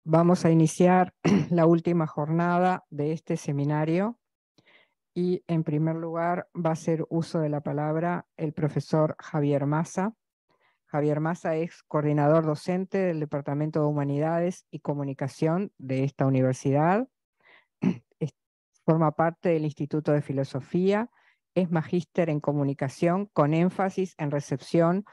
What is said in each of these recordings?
Vamos a iniciar la última jornada de este seminario y en primer lugar va a hacer uso de la palabra el profesor Javier Massa. Javier Massa es coordinador docente del Departamento de Humanidades y Comunicación de esta universidad. Forma parte del Instituto de Filosofía, es magíster en comunicación con énfasis en recepción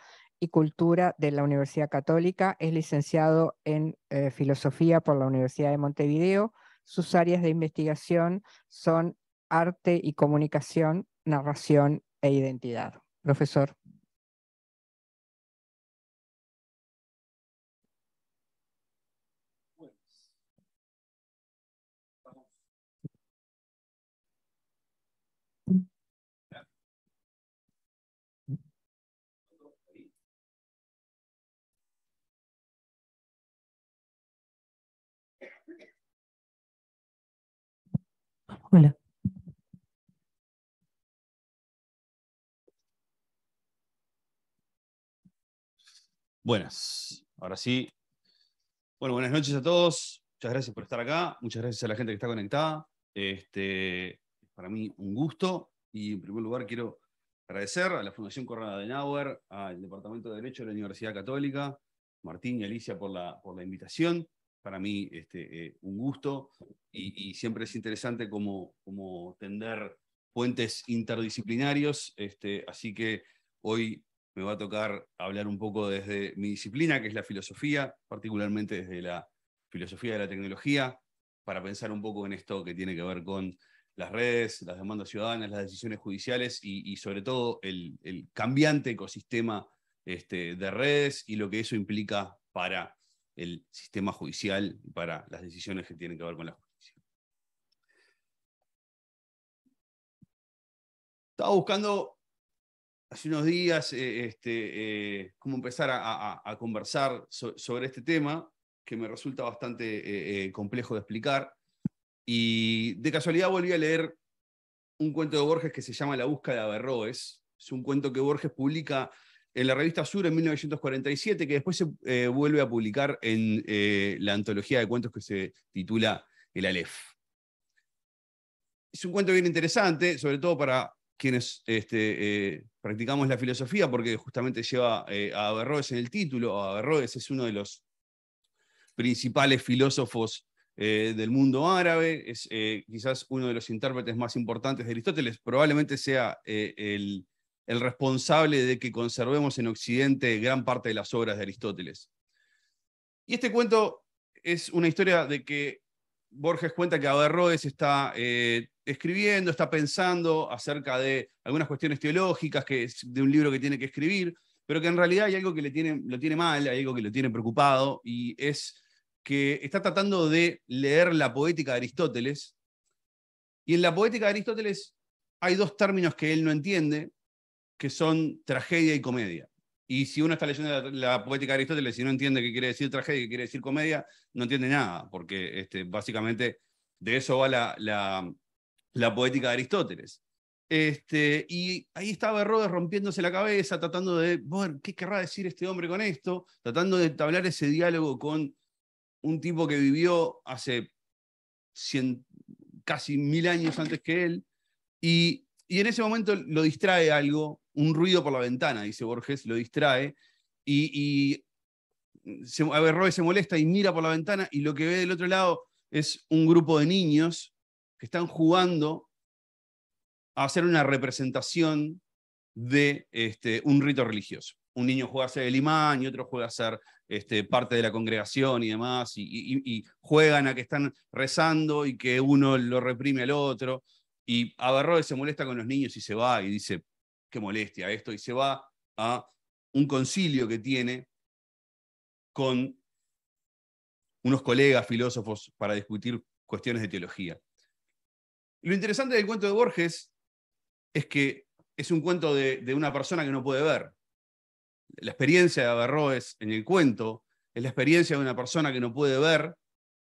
y cultura de la Universidad Católica, es licenciado en filosofía por la Universidad de Montevideo. Sus áreas de investigación son arte y comunicación, narración e identidad. Profesor. Hola. Buenas, ahora sí. Bueno, buenas noches a todos. Muchas gracias por estar acá. Muchas gracias a la gente que está conectada. Para mí un gusto. Y en primer lugar quiero agradecer a la Fundación Konrad Adenauer, al Departamento de Derecho de la Universidad Católica, Martín y Alicia por la invitación. Para mí un gusto. Y siempre es interesante como tender puentes interdisciplinarios. Así que hoy me va a tocar hablar un poco desde mi disciplina, que es la filosofía, particularmente desde la filosofía de la tecnología, para pensar un poco en esto que tiene que ver con las redes, las demandas ciudadanas, las decisiones judiciales y sobre todo el cambiante ecosistema de redes y lo que eso implica para el sistema judicial y para las decisiones que tienen que ver con la justicia. Estaba buscando hace unos días cómo empezar a conversar sobre este tema, que me resulta bastante complejo de explicar. Y de casualidad volví a leer un cuento de Borges que se llama La búsqueda de Averroes. Es un cuento que Borges publica en la revista Sur en 1947, que después se vuelve a publicar en la antología de cuentos que se titula El Aleph. Es un cuento bien interesante, sobre todo para quienes practicamos la filosofía, porque justamente lleva a Averroes en el título. Averroes es uno de los principales filósofos del mundo árabe, es quizás uno de los intérpretes más importantes de Aristóteles, probablemente sea el responsable de que conservemos en Occidente gran parte de las obras de Aristóteles. Y este cuento es una historia de que Borges cuenta que Averroes está escribiendo, está pensando acerca de algunas cuestiones teológicas, que es de un libro que tiene que escribir, pero que en realidad hay algo que lo tiene mal, hay algo que lo tiene preocupado, y es que está tratando de leer la poética de Aristóteles, y en la poética de Aristóteles hay dos términos que él no entiende, que son tragedia y comedia. Y si uno está leyendo la poética de Aristóteles y no entiende qué quiere decir tragedia y qué quiere decir comedia, no entiende nada, porque básicamente de eso va la poética de Aristóteles. Y ahí estaba Averroes rompiéndose la cabeza, tratando de, bueno, ¿qué querrá decir este hombre con esto? Tratando de entablar ese diálogo con un tipo que vivió hace casi 1000 años antes que él, y en ese momento lo distrae algo, un ruido por la ventana, dice Borges, lo distrae, y Averroes se molesta y mira por la ventana, y lo que ve del otro lado es un grupo de niños que están jugando a hacer una representación de un rito religioso. Un niño juega a ser el imán y otro juega a ser parte de la congregación y demás, y juegan a que están rezando y que uno lo reprime al otro. Y Averroes se molesta con los niños y se va y dice, qué molestia esto, y se va a un concilio que tiene con unos colegas filósofos para discutir cuestiones de teología. Lo interesante del cuento de Borges es que es un cuento de una persona que no puede ver. La experiencia de Averroes en el cuento es la experiencia de una persona que no puede ver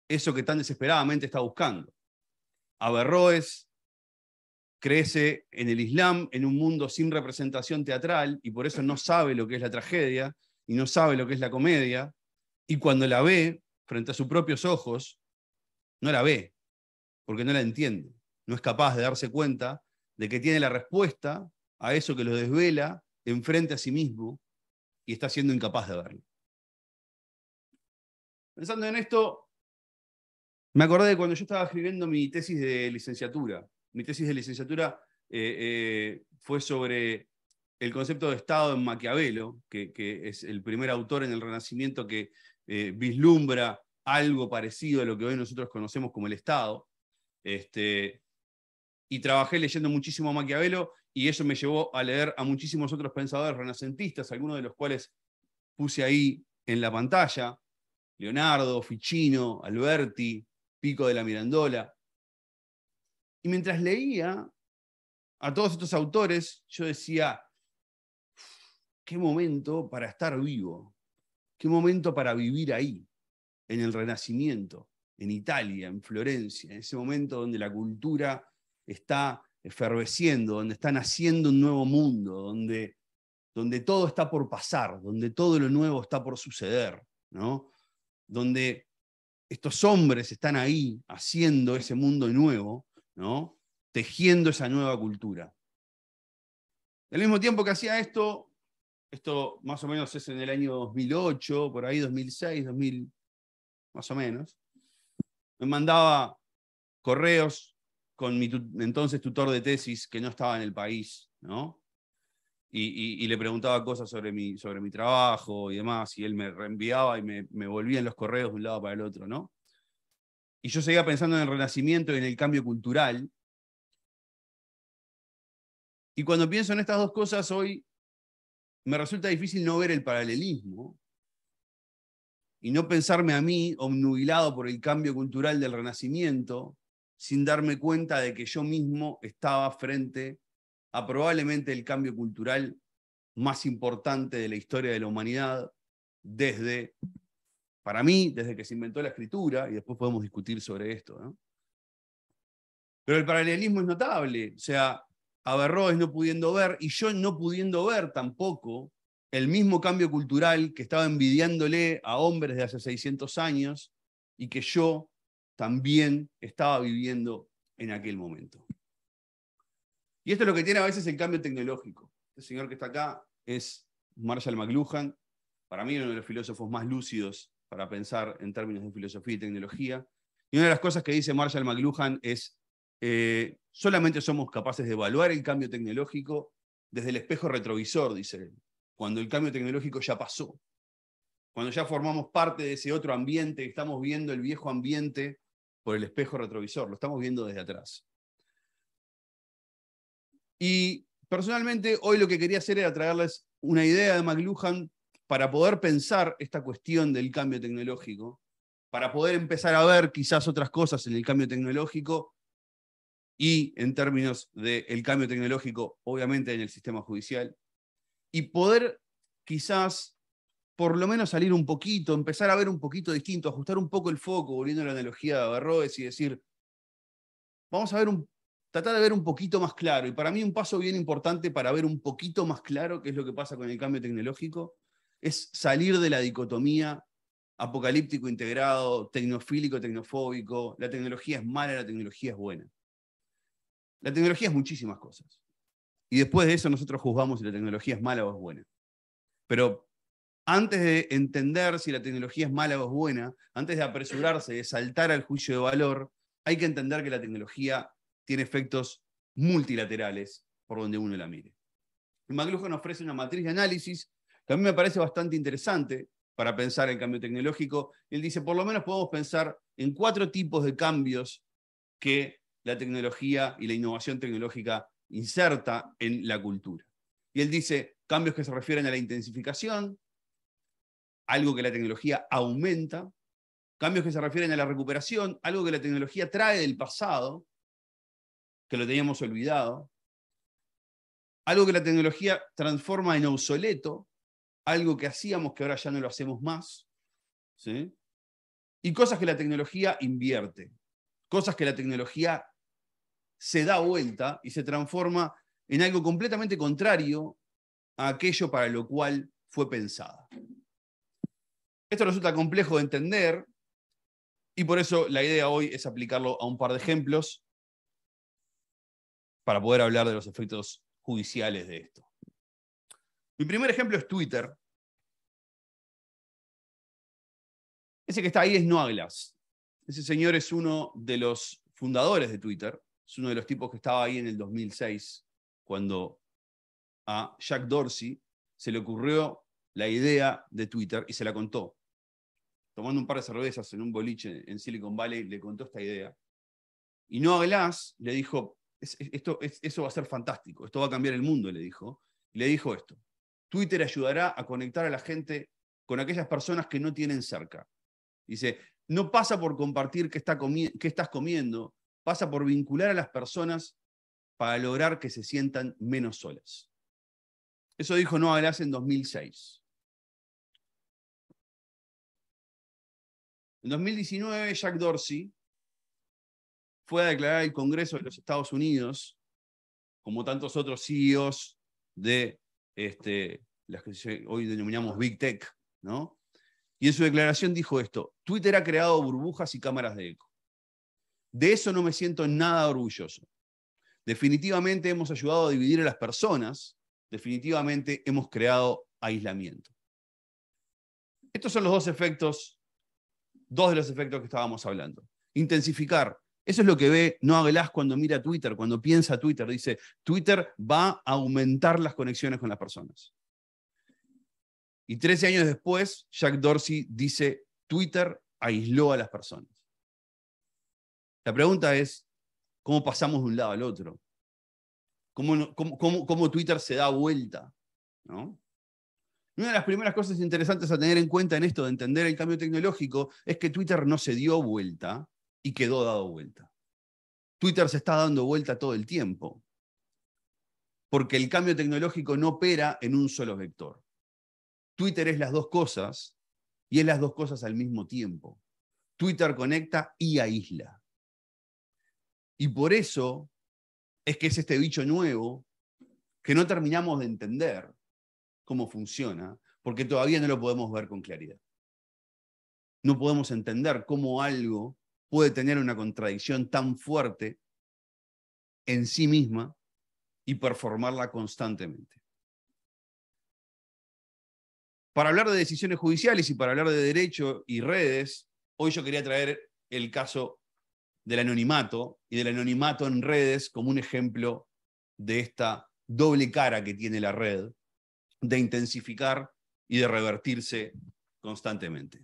eso que tan desesperadamente está buscando. Averroes crece en el Islam, en un mundo sin representación teatral, y por eso no sabe lo que es la tragedia y no sabe lo que es la comedia, y cuando la ve frente a sus propios ojos, no la ve, porque no la entiende. No es capaz de darse cuenta de que tiene la respuesta a eso que lo desvela enfrente a sí mismo y está siendo incapaz de verlo. Pensando en esto, me acordé de cuando yo estaba escribiendo mi tesis de licenciatura. Mi tesis de licenciatura fue sobre el concepto de Estado en Maquiavelo, que es el primer autor en el Renacimiento que vislumbra algo parecido a lo que hoy nosotros conocemos como el Estado. Y trabajé leyendo muchísimo a Maquiavelo, y eso me llevó a leer a muchísimos otros pensadores renacentistas, algunos de los cuales puse ahí en la pantalla: Leonardo, Ficino, Alberti, Pico de la Mirandola. Y mientras leía a todos estos autores, yo decía, qué momento para estar vivo, qué momento para vivir ahí, en el Renacimiento, en Italia, en Florencia, en ese momento donde la cultura está efervesciendo, donde está naciendo un nuevo mundo, donde todo está por pasar, donde todo lo nuevo está por suceder, ¿no? Donde estos hombres están ahí haciendo ese mundo nuevo, ¿no? Tejiendo esa nueva cultura. Al mismo tiempo que hacía esto más o menos es en el año 2008, por ahí 2006, 2000, más o menos, me mandaba correos con mi entonces tutor de tesis que no estaba en el país, ¿no? Y le preguntaba cosas sobre mi trabajo y demás, y él me reenviaba y me volvía en los correos de un lado para el otro, ¿no? Y yo seguía pensando en el Renacimiento y en el cambio cultural. Y cuando pienso en estas dos cosas hoy, me resulta difícil no ver el paralelismo y no pensarme a mí obnubilado por el cambio cultural del Renacimiento, sin darme cuenta de que yo mismo estaba frente a probablemente el cambio cultural más importante de la historia de la humanidad para mí, desde que se inventó la escritura, y después podemos discutir sobre esto, ¿no? Pero el paralelismo es notable, o sea, Averroes no pudiendo ver, y yo no pudiendo ver tampoco el mismo cambio cultural que estaba envidiándole a hombres de hace 600 años, y que yo también estaba viviendo en aquel momento. Y esto es lo que tiene a veces el cambio tecnológico. Este señor que está acá es Marshall McLuhan, para mí uno de los filósofos más lúcidos para pensar en términos de filosofía y tecnología. Y una de las cosas que dice Marshall McLuhan es: solamente somos capaces de evaluar el cambio tecnológico desde el espejo retrovisor, dice él, cuando el cambio tecnológico ya pasó, cuando ya formamos parte de ese otro ambiente, estamos viendo el viejo ambiente por el espejo retrovisor, lo estamos viendo desde atrás. Y personalmente hoy lo que quería hacer era traerles una idea de McLuhan para poder pensar esta cuestión del cambio tecnológico, para poder empezar a ver quizás otras cosas en el cambio tecnológico y en términos del cambio tecnológico, obviamente, en el sistema judicial, y poder quizás por lo menos salir un poquito, empezar a ver un poquito distinto, ajustar un poco el foco, volviendo a la analogía de Averroes, y decir, vamos a tratar de ver un poquito más claro. Y para mí un paso bien importante para ver un poquito más claro qué es lo que pasa con el cambio tecnológico es salir de la dicotomía apocalíptico integrado, tecnofílico, tecnofóbico. La tecnología es mala, la tecnología es buena. La tecnología es muchísimas cosas. Y después de eso nosotros juzgamos si la tecnología es mala o es buena. Pero antes de entender si la tecnología es mala o es buena, antes de apresurarse, de saltar al juicio de valor, hay que entender que la tecnología tiene efectos multilaterales por donde uno la mire. Y McLuhan ofrece una matriz de análisis que a mí me parece bastante interesante para pensar el cambio tecnológico. Él dice, por lo menos podemos pensar en 4 tipos de cambios que la tecnología y la innovación tecnológica inserta en la cultura. Y él dice, cambios que se refieren a la intensificación, algo que la tecnología aumenta; cambios que se refieren a la recuperación, algo que la tecnología trae del pasado, que lo teníamos olvidado; algo que la tecnología transforma en obsoleto, algo que hacíamos que ahora ya no lo hacemos más, ¿sí? Y cosas que la tecnología invierte, cosas que la tecnología se da vuelta y se transforma en algo completamente contrario a aquello para lo cual fue pensada. Esto resulta complejo de entender, Y por eso la idea hoy es aplicarlo a un par de ejemplos para poder hablar de los efectos judiciales de esto. Mi primer ejemplo es Twitter. Ese que está ahí es Noah Glass. Ese señor es uno de los fundadores de Twitter. Es uno de los tipos que estaba ahí en el 2006, cuando a Jack Dorsey se le ocurrió la idea de Twitter y se la contó. Tomando un par de cervezas en un boliche en Silicon Valley, le contó esta idea. Y Noah Glass le dijo, eso va a ser fantástico, esto va a cambiar el mundo, le dijo. Y le dijo esto: Twitter ayudará a conectar a la gente con aquellas personas que no tienen cerca. Dice, no pasa por compartir qué estás comiendo, pasa por vincular a las personas para lograr que se sientan menos solas. Eso dijo Noah Glass en 2006. En 2019, Jack Dorsey fue a declarar al Congreso de los Estados Unidos, como tantos otros CEOs de las que hoy denominamos Big Tech, ¿no? Y en su declaración dijo esto: Twitter ha creado burbujas y cámaras de eco. De eso no me siento nada orgulloso. Definitivamente hemos ayudado a dividir a las personas, definitivamente hemos creado aislamiento. Estos son los dos de los efectos que estábamos hablando. Intensificar. Eso es lo que ve Noah Glass cuando mira Twitter, cuando piensa Twitter. Dice, Twitter va a aumentar las conexiones con las personas. Y 13 años después, Jack Dorsey dice, Twitter aisló a las personas. La pregunta es, ¿cómo pasamos de un lado al otro? ¿Cómo Twitter se da vuelta? ¿No? Una de las primeras cosas interesantes a tener en cuenta en esto de entender el cambio tecnológico es que Twitter no se dio vuelta y quedó dado vuelta. Twitter se está dando vuelta todo el tiempo, porque el cambio tecnológico no opera en un solo vector. Twitter es las dos cosas y es las dos cosas al mismo tiempo. Twitter conecta y aísla. Y por eso es que es este bicho nuevo que no terminamos de entender cómo funciona, porque todavía no lo podemos ver con claridad. No podemos entender cómo algo puede tener una contradicción tan fuerte en sí misma y performarla constantemente. Para hablar de decisiones judiciales y para hablar de derecho y redes, hoy yo quería traer el caso del anonimato y del anonimato en redes como un ejemplo de esta doble cara que tiene la red de intensificar y de revertirse constantemente.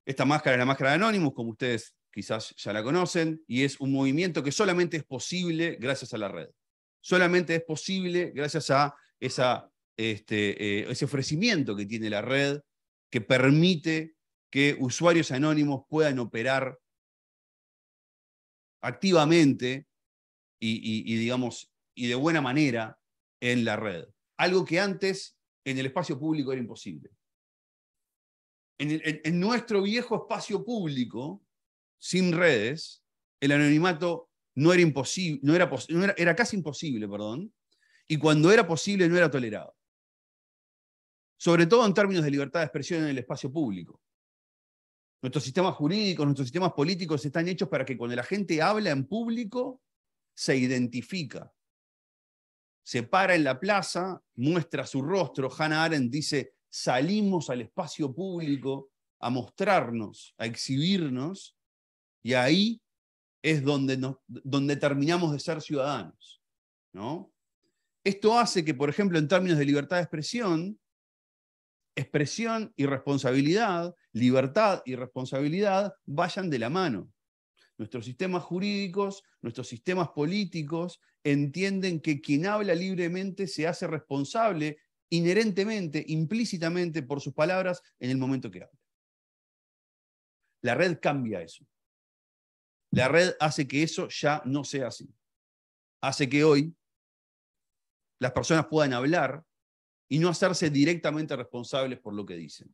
Esta máscara es la máscara de Anonymous, como ustedes quizás ya la conocen, y es un movimiento que solamente es posible gracias a la red. Solamente es posible gracias a ese ofrecimiento que tiene la red, que permite que usuarios anónimos puedan operar activamente y de buena manera en la red. Algo que antes en el espacio público era imposible. En nuestro viejo espacio público, sin redes, el anonimato no era imposible, era casi imposible, perdón, y cuando era posible no era tolerado. Sobre todo en términos de libertad de expresión en el espacio público. Nuestros sistemas jurídicos, nuestros sistemas políticos están hechos para que cuando la gente habla en público, se identifica. Se para en la plaza, muestra su rostro. Hannah Arendt dice, salimos al espacio público a mostrarnos, a exhibirnos, y ahí es donde terminamos de ser ciudadanos, ¿no? Esto hace que, por ejemplo, en términos de libertad de expresión y responsabilidad, libertad y responsabilidad vayan de la mano. Nuestros sistemas jurídicos, nuestros sistemas políticos entienden que quien habla libremente se hace responsable inherentemente, implícitamente por sus palabras en el momento que habla. La red cambia eso. La red hace que eso ya no sea así. Hace que hoy las personas puedan hablar y no hacerse directamente responsables por lo que dicen.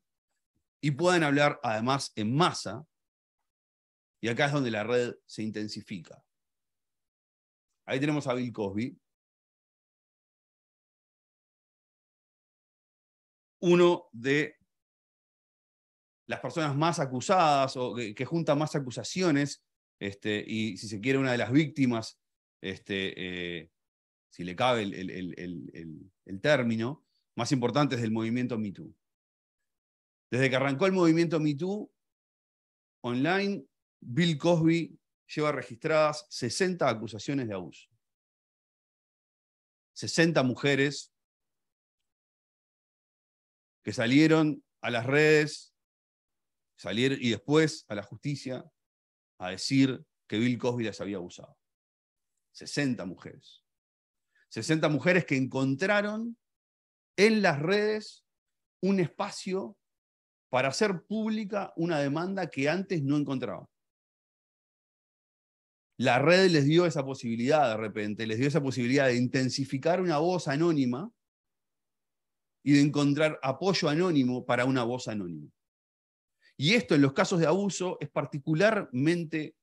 Y puedan hablar además en masa, y acá es donde la red se intensifica. Ahí tenemos a Bill Cosby, uno de las personas más acusadas o que juntan más acusaciones, y si se quiere una de las víctimas, si le cabe el término, más importantes del movimiento Me Too. Desde que arrancó el movimiento Me Too, online, Bill Cosby lleva registradas 60 acusaciones de abuso. 60 mujeres que salieron a las redes, salieron y después a la justicia a decir que Bill Cosby las había abusado. 60 mujeres. 60 mujeres que encontraron en las redes un espacio para hacer pública una demanda que antes no encontraban. La red les dio esa posibilidad de repente, les dio esa posibilidad de intensificar una voz anónima y de encontrar apoyo anónimo para una voz anónima. Y esto en los casos de abuso es particularmente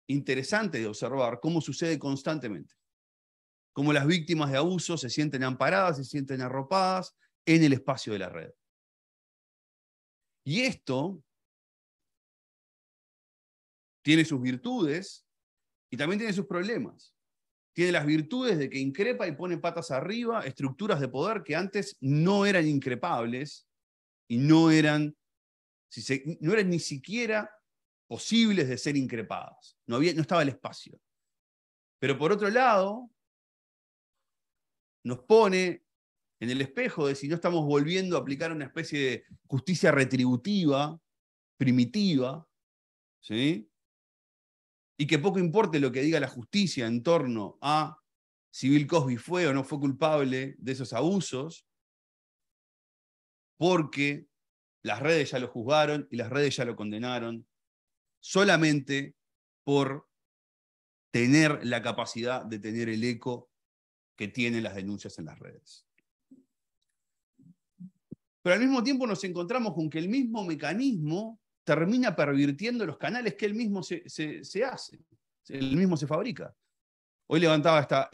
interesante de observar cómo sucede constantemente. Cómo las víctimas de abuso se sienten amparadas, se sienten arropadas en el espacio de la red. Y esto tiene sus virtudes y también tiene sus problemas. Tiene las virtudes de que increpa y pone patas arriba estructuras de poder que antes no eran increpables y no eran ni siquiera posibles de ser increpadas. No estaba el espacio. Pero por otro lado, nos pone en el espejo de si no estamos volviendo a aplicar una especie de justicia retributiva, primitiva, ¿sí? Y que poco importe lo que diga la justicia en torno a si Bill Cosby fue o no fue culpable de esos abusos, porque las redes ya lo juzgaron y las redes ya lo condenaron, solamente por tener la capacidad de tener el eco que tienen las denuncias en las redes. Pero al mismo tiempo nos encontramos con que el mismo mecanismo termina pervirtiendo los canales que él mismo se hace, él mismo se fabrica. Hoy levantaba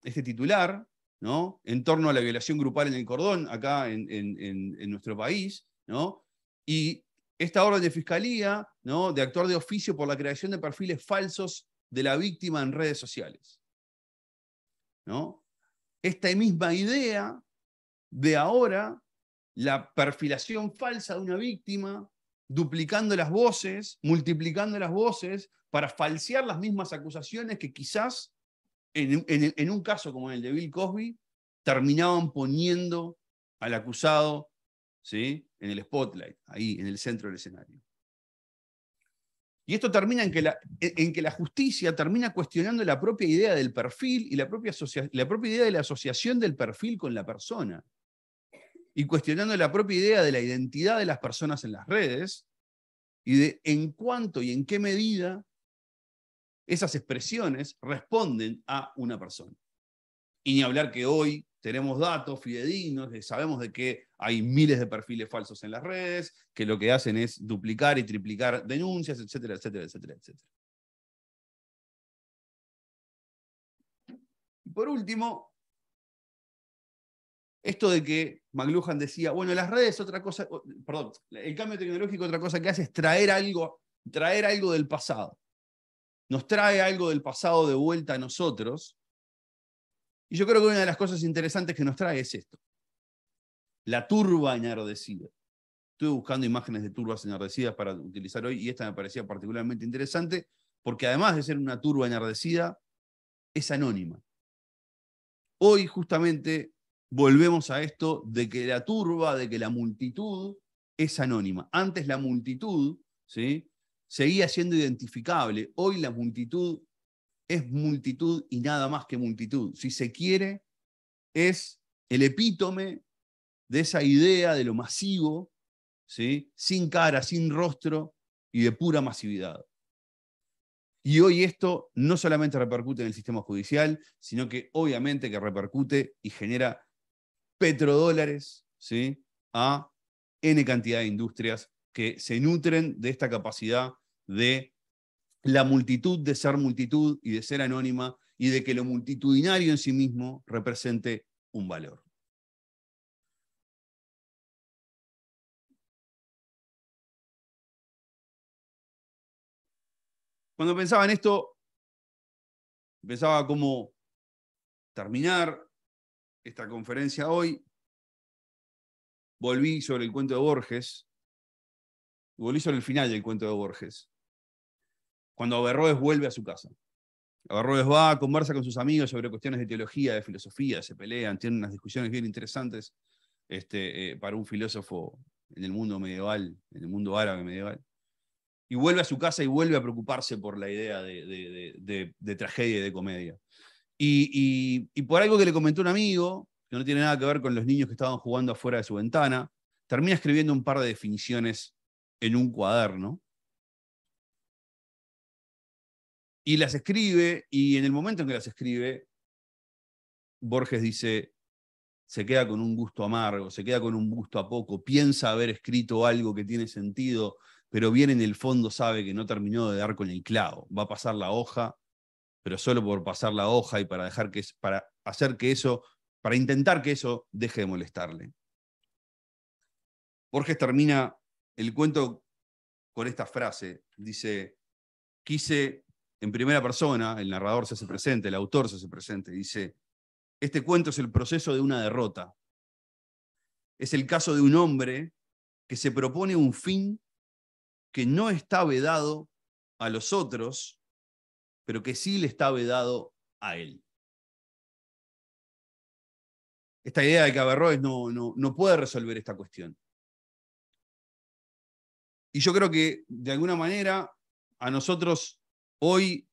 este titular, ¿no?, en torno a la violación grupal en el Cordón, acá en nuestro país, ¿no?, y esta orden de fiscalía, ¿no?, de actuar de oficio por la creación de perfiles falsos de la víctima en redes sociales, ¿no? Esta misma idea de ahora la perfilación falsa de una víctima, duplicando las voces, multiplicando las voces, para falsear las mismas acusaciones que quizás, en un caso como el de Bill Cosby, terminaban poniendo al acusado, ¿sí?, en el spotlight, ahí, en el centro del escenario. Y esto termina en que la justicia termina cuestionando la propia idea del perfil y la propia idea de la asociación del perfil con la persona. Y cuestionando la propia idea de la identidad de las personas en las redes y de en cuánto y en qué medida esas expresiones responden a una persona. Y ni hablar que hoy tenemos datos fidedignos, sabemos de que hay miles de perfiles falsos en las redes, que lo que hacen es duplicar y triplicar denuncias, etcétera, etcétera, etcétera, etcétera. Y por último, esto de que McLuhan decía, bueno, las redes otra cosa, perdón, el cambio tecnológico otra cosa que hace es traer algo del pasado. Nos trae algo del pasado de vuelta a nosotros. Y yo creo que una de las cosas interesantes que nos trae es esto. La turba enardecida. Estuve buscando imágenes de turbas enardecidas para utilizar hoy y esta me parecía particularmente interesante porque además de ser una turba enardecida, es anónima. Hoy justamente volvemos a esto de que la turba, de que la multitud es anónima. Antes la multitud, ¿sí?, seguía siendo identificable. Hoy la multitud es multitud y nada más que multitud. Si se quiere, es el epítome de esa idea de lo masivo, ¿sí?, sin cara, sin rostro y de pura masividad. Y hoy esto no solamente repercute en el sistema judicial, sino que obviamente que repercute y genera petrodólares, ¿sí?, a N cantidad de industrias que se nutren de esta capacidad de la multitud de ser multitud y de ser anónima y de que lo multitudinario en sí mismo represente un valor. Cuando pensaba en esto, pensaba cómo terminar esta conferencia hoy. Volví sobre el cuento de Borges, volví sobre el final del cuento de Borges, cuando Averroes vuelve a su casa. Averroes va, conversa con sus amigos sobre cuestiones de teología, de filosofía, se pelean, tienen unas discusiones bien interesantes para un filósofo en el mundo medieval, en el mundo árabe medieval. Y vuelve a su casa y vuelve a preocuparse por la idea de tragedia y de comedia. Y por algo que le comentó un amigo, que no tiene nada que ver con los niños que estaban jugando afuera de su ventana, termina escribiendo un par de definiciones en un cuaderno. Y las escribe, y en el momento en que las escribe, Borges dice, se queda con un gusto amargo, se queda con un gusto a poco, piensa haber escrito algo que tiene sentido, pero bien en el fondo sabe que no terminó de dar con el clavo. Va a pasar la hoja, pero solo por pasar la hoja y para hacer que eso, para intentar que eso deje de molestarle. Borges termina el cuento con esta frase. Dice, quise, en primera persona, el narrador se hace presente, el autor se hace presente, dice, este cuento es el proceso de una derrota. Es el caso de un hombre que se propone un fin que no está vedado a los otros, pero que sí le está vedado a él. Esta idea de que Averroes no puede resolver esta cuestión. Y yo creo que, de alguna manera, a nosotros hoy,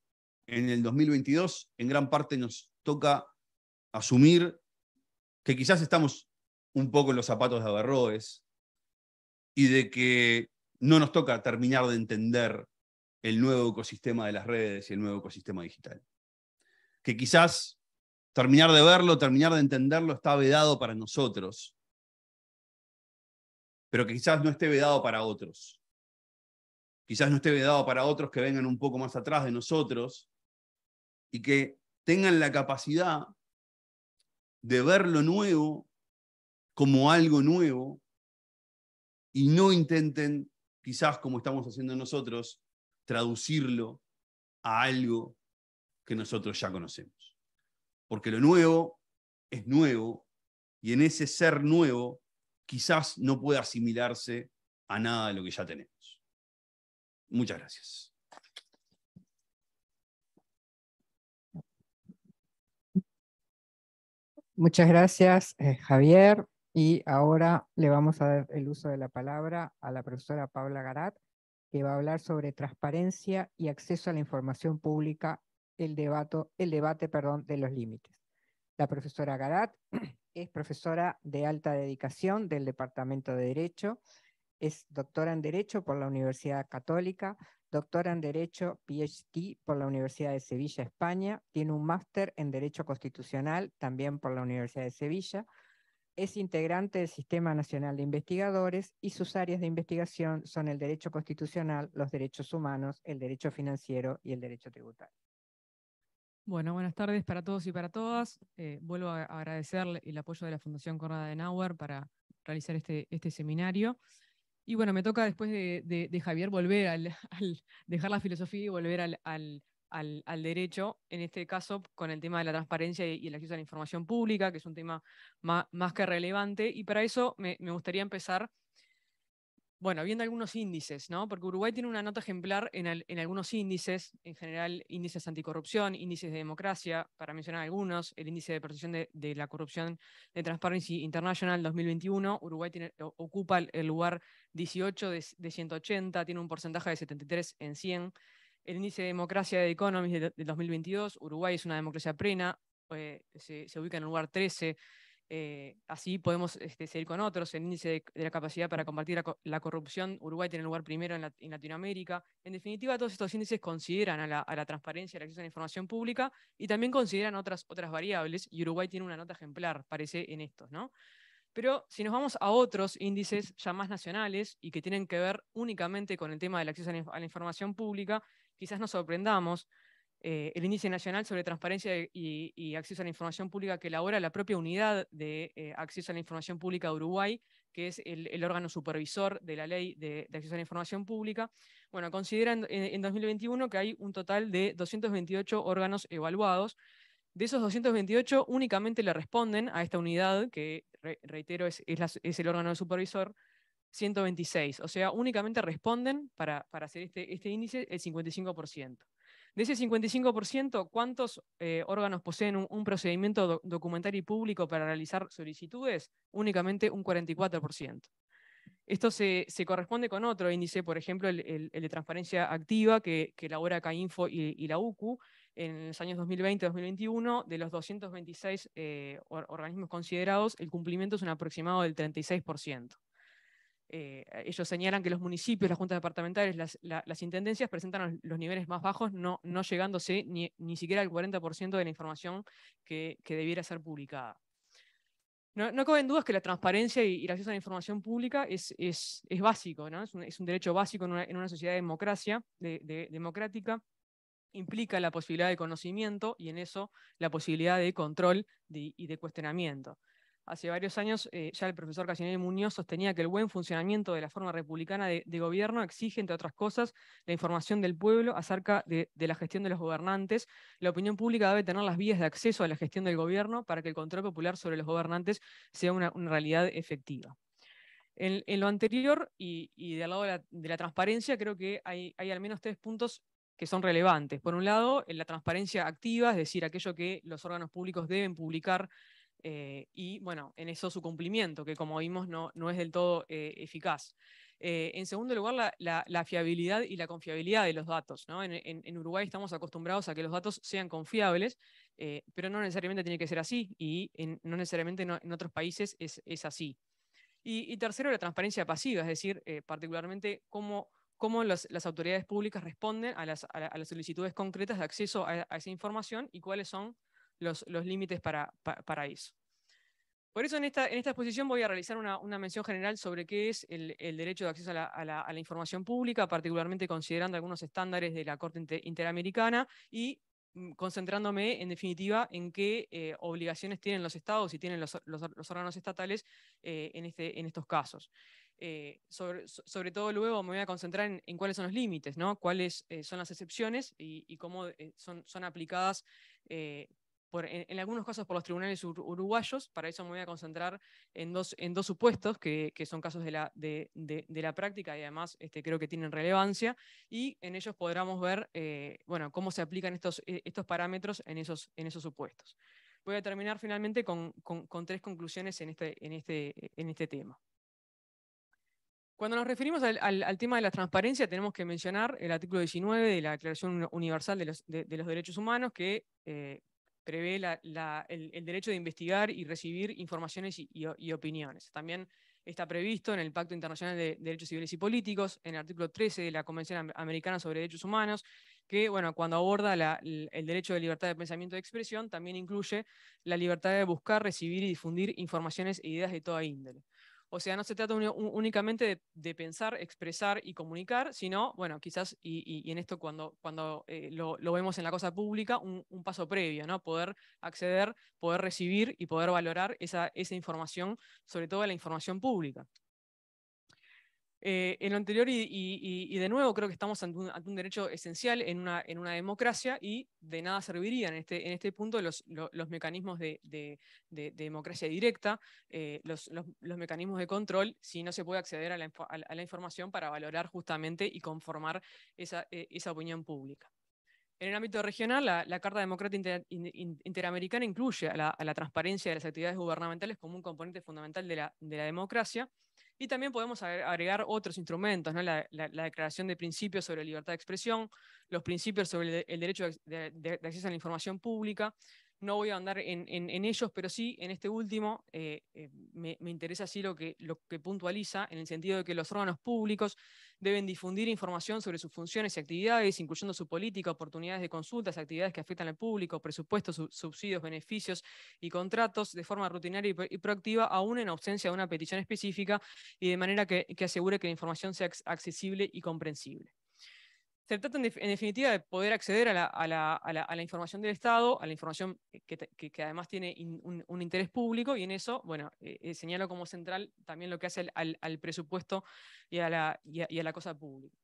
en el 2022, en gran parte nos toca asumir que quizás estamos un poco en los zapatos de Averroes y de que no nos toca terminar de entender el nuevo ecosistema de las redes y el nuevo ecosistema digital. Que quizás terminar de verlo, terminar de entenderlo está vedado para nosotros, pero que quizás no esté vedado para otros. Quizás no esté vedado para otros que vengan un poco más atrás de nosotros y que tengan la capacidad de ver lo nuevo como algo nuevo y no intenten, quizás como estamos haciendo nosotros, traducirlo a algo que nosotros ya conocemos. Porque lo nuevo es nuevo y en ese ser nuevo quizás no pueda asimilarse a nada de lo que ya tenemos. Muchas gracias. Muchas gracias, Javier. Y ahora le vamos a dar el uso de la palabra a la profesora Paula Garat, que va a hablar sobre transparencia y acceso a la información pública, el debate de los límites. La profesora Garat es profesora de alta dedicación del Departamento de Derecho, es doctora en Derecho por la Universidad Católica, doctora en Derecho PhD por la Universidad de Sevilla, España, tiene un máster en Derecho Constitucional también por la Universidad de Sevilla, es integrante del Sistema Nacional de Investigadores y sus áreas de investigación son el Derecho Constitucional, los Derechos Humanos, el Derecho Financiero y el Derecho Tributario. Bueno, buenas tardes para todos y para todas. Vuelvo a agradecer el apoyo de la Fundación Konrad Adenauer para realizar este seminario. Y bueno, me toca después de Javier volver al dejar la filosofía y volver al derecho, en este caso con el tema de la transparencia y el acceso a la información pública, que es un tema más que relevante. Y para eso me gustaría empezar, bueno, viendo algunos índices, ¿no? Porque Uruguay tiene una nota ejemplar en algunos índices, en general índices anticorrupción, índices de democracia, para mencionar algunos, el índice de percepción de la corrupción de Transparency International 2021, Uruguay ocupa el lugar 18 de 180, tiene un porcentaje de 73 en 100. El índice de democracia de Economist del 2022, Uruguay es una democracia plena, se ubica en el lugar 13. Así podemos seguir con otros. El índice de la capacidad para combatir la corrupción, Uruguay tiene el lugar primero en Latinoamérica. En definitiva, todos estos índices consideran a la transparencia, el acceso a la información pública y también consideran otras variables, y Uruguay tiene una nota ejemplar, parece, en estos, ¿no? Pero si nos vamos a otros índices ya más nacionales y que tienen que ver únicamente con el tema del acceso a la información pública, quizás nos sorprendamos. El Índice Nacional sobre Transparencia y Acceso a la Información Pública que elabora la propia Unidad de Acceso a la Información Pública de Uruguay, que es el órgano supervisor de la Ley de Acceso a la Información Pública, Bueno, considera en 2021 que hay un total de 228 órganos evaluados. De esos 228, únicamente le responden a esta unidad, que reitero es el órgano del supervisor, 126. O sea, únicamente responden para hacer este índice el 55%. De ese 55%, ¿cuántos órganos poseen un procedimiento documentario y público para realizar solicitudes? Únicamente un 44%. Esto se corresponde con otro índice, por ejemplo, el de transparencia activa que elabora CAINFO y la UCU en los años 2020-2021. De los 226 organismos considerados, el cumplimiento es un aproximado del 36%. Ellos señalan que los municipios, las juntas departamentales, las intendencias presentan los niveles más bajos, no llegándose ni siquiera al 40% de la información que debiera ser publicada. No caben dudas que la transparencia y el acceso a la información pública es básico, ¿no? Es un derecho básico en una sociedad democrática. Implica la posibilidad de conocimiento y en eso la posibilidad de control y de cuestionamiento. Hace varios años ya el profesor Casinelli Muñoz sostenía que el buen funcionamiento de la forma republicana de gobierno exige, entre otras cosas, la información del pueblo acerca de la gestión de los gobernantes. La opinión pública debe tener las vías de acceso a la gestión del gobierno para que el control popular sobre los gobernantes sea una realidad efectiva. En lo anterior y del lado de la transparencia, creo que hay al menos 3 puntos que son relevantes. Por un lado, en la transparencia activa, es decir, aquello que los órganos públicos deben publicar y, bueno, en eso su cumplimiento, que como vimos no es del todo eficaz. En segundo lugar, la fiabilidad y la confiabilidad de los datos, ¿no? En Uruguay estamos acostumbrados a que los datos sean confiables, pero no necesariamente tiene que ser así y no necesariamente en otros países es así. Y tercero, la transparencia pasiva, es decir, particularmente cómo las autoridades públicas responden a las solicitudes concretas de acceso a esa información y cuáles son los límites para eso. Por eso en esta exposición voy a realizar una mención general sobre qué es el derecho de acceso a la información pública, particularmente considerando algunos estándares de la Corte Interamericana y concentrándome en definitiva en qué obligaciones tienen los estados y tienen los órganos estatales en estos casos. Sobre todo luego me voy a concentrar en cuáles son los límites, ¿no? Cuáles son las excepciones y cómo son aplicadas en algunos casos por los tribunales uruguayos. Para eso me voy a concentrar en dos supuestos que son casos de la práctica y además creo que tienen relevancia, y en ellos podremos ver bueno, cómo se aplican estos parámetros en esos supuestos. Voy a terminar finalmente con 3 conclusiones en este tema. Cuando nos referimos al tema de la transparencia, tenemos que mencionar el artículo 19 de la Declaración Universal de los Derechos Humanos, que prevé el derecho de investigar y recibir informaciones y opiniones. También está previsto en el Pacto Internacional de Derechos Civiles y Políticos, en el artículo 13 de la Convención Americana sobre Derechos Humanos, que, bueno, cuando aborda el derecho de libertad de pensamiento y de expresión, también incluye la libertad de buscar, recibir y difundir informaciones e ideas de toda índole. O sea, no se trata únicamente de pensar, expresar y comunicar, sino, bueno, quizás, y en esto cuando lo vemos en la cosa pública, un paso previo, ¿no? Poder acceder, poder recibir y poder valorar esa información, sobre todo la información pública. En lo anterior y de nuevo creo que estamos ante un derecho esencial en una democracia, y de nada servirían en este punto los mecanismos de democracia directa, los mecanismos de control, si no se puede acceder a la información para valorar justamente y conformar esa opinión pública. En el ámbito regional, la Carta Democrática Interamericana incluye a la transparencia de las actividades gubernamentales como un componente fundamental de la democracia. Y también podemos agregar otros instrumentos, ¿no? La Declaración de Principios sobre Libertad de Expresión, los principios sobre el derecho de acceso a la información pública. No voy a andar en ellos, pero sí en este último me interesa así lo que puntualiza, en el sentido de que los órganos públicos deben difundir información sobre sus funciones y actividades, incluyendo su política, oportunidades de consultas, actividades que afectan al público, presupuestos, subsidios, beneficios y contratos, de forma rutinaria y proactiva, aún en ausencia de una petición específica, y de manera que asegure que la información sea accesible y comprensible. Se trata en definitiva de poder acceder a la información del Estado, a la información que además tiene un interés público, y en eso, bueno, señalo como central también lo que hace al presupuesto y a la cosa pública.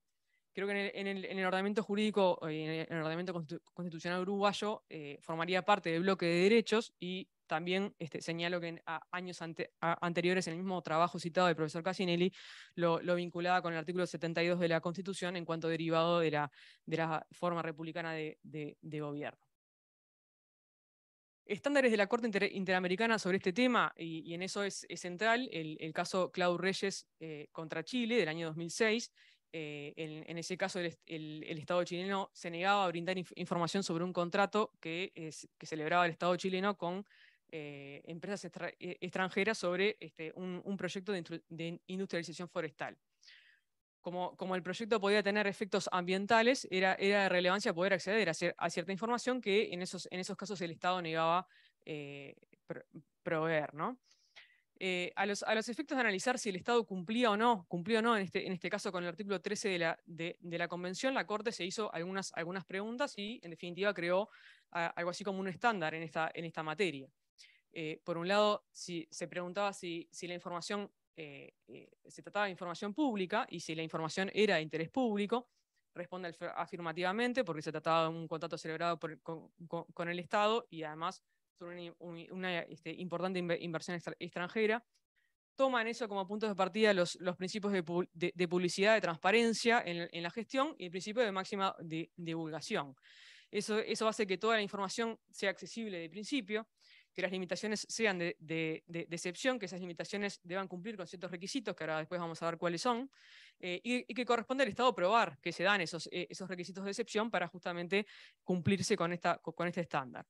creo que en el ordenamiento jurídico, en el ordenamiento constitucional uruguayo, formaría parte del bloque de derechos, y también señalo que en años anteriores, en el mismo trabajo citado del profesor Casinelli, lo vinculaba con el artículo 72 de la Constitución en cuanto derivado de la forma republicana de gobierno. Estándares de la Corte Interamericana sobre este tema, y en eso es central el caso Clau Reyes contra Chile del año 2006. En ese caso el Estado chileno se negaba a brindar información sobre un contrato que celebraba el Estado chileno con empresas extranjeras sobre un proyecto de industrialización forestal. Como el proyecto podía tener efectos ambientales, era de relevancia poder acceder a cierta información que en esos casos el Estado negaba proveer, ¿no? A los efectos de analizar si el Estado cumplía o no en este caso con el artículo 13 de la Convención, la Corte se hizo algunas preguntas y en definitiva creó algo así como un estándar en esta materia. Por un lado, se preguntaba si la información se trataba de información pública y si la información era de interés público. Responde afirmativamente, porque se trataba de un contrato celebrado con el Estado y además sobre una importante inversión extranjera. Toman eso como puntos de partida los principios de publicidad, de transparencia en la gestión y el principio de máxima divulgación. Eso hace que toda la información sea accesible de principio, que las limitaciones sean de excepción, que esas limitaciones deban cumplir con ciertos requisitos, que ahora después vamos a ver cuáles son, y que corresponde al Estado probar que se dan esos requisitos de excepción para justamente cumplirse con este estándar.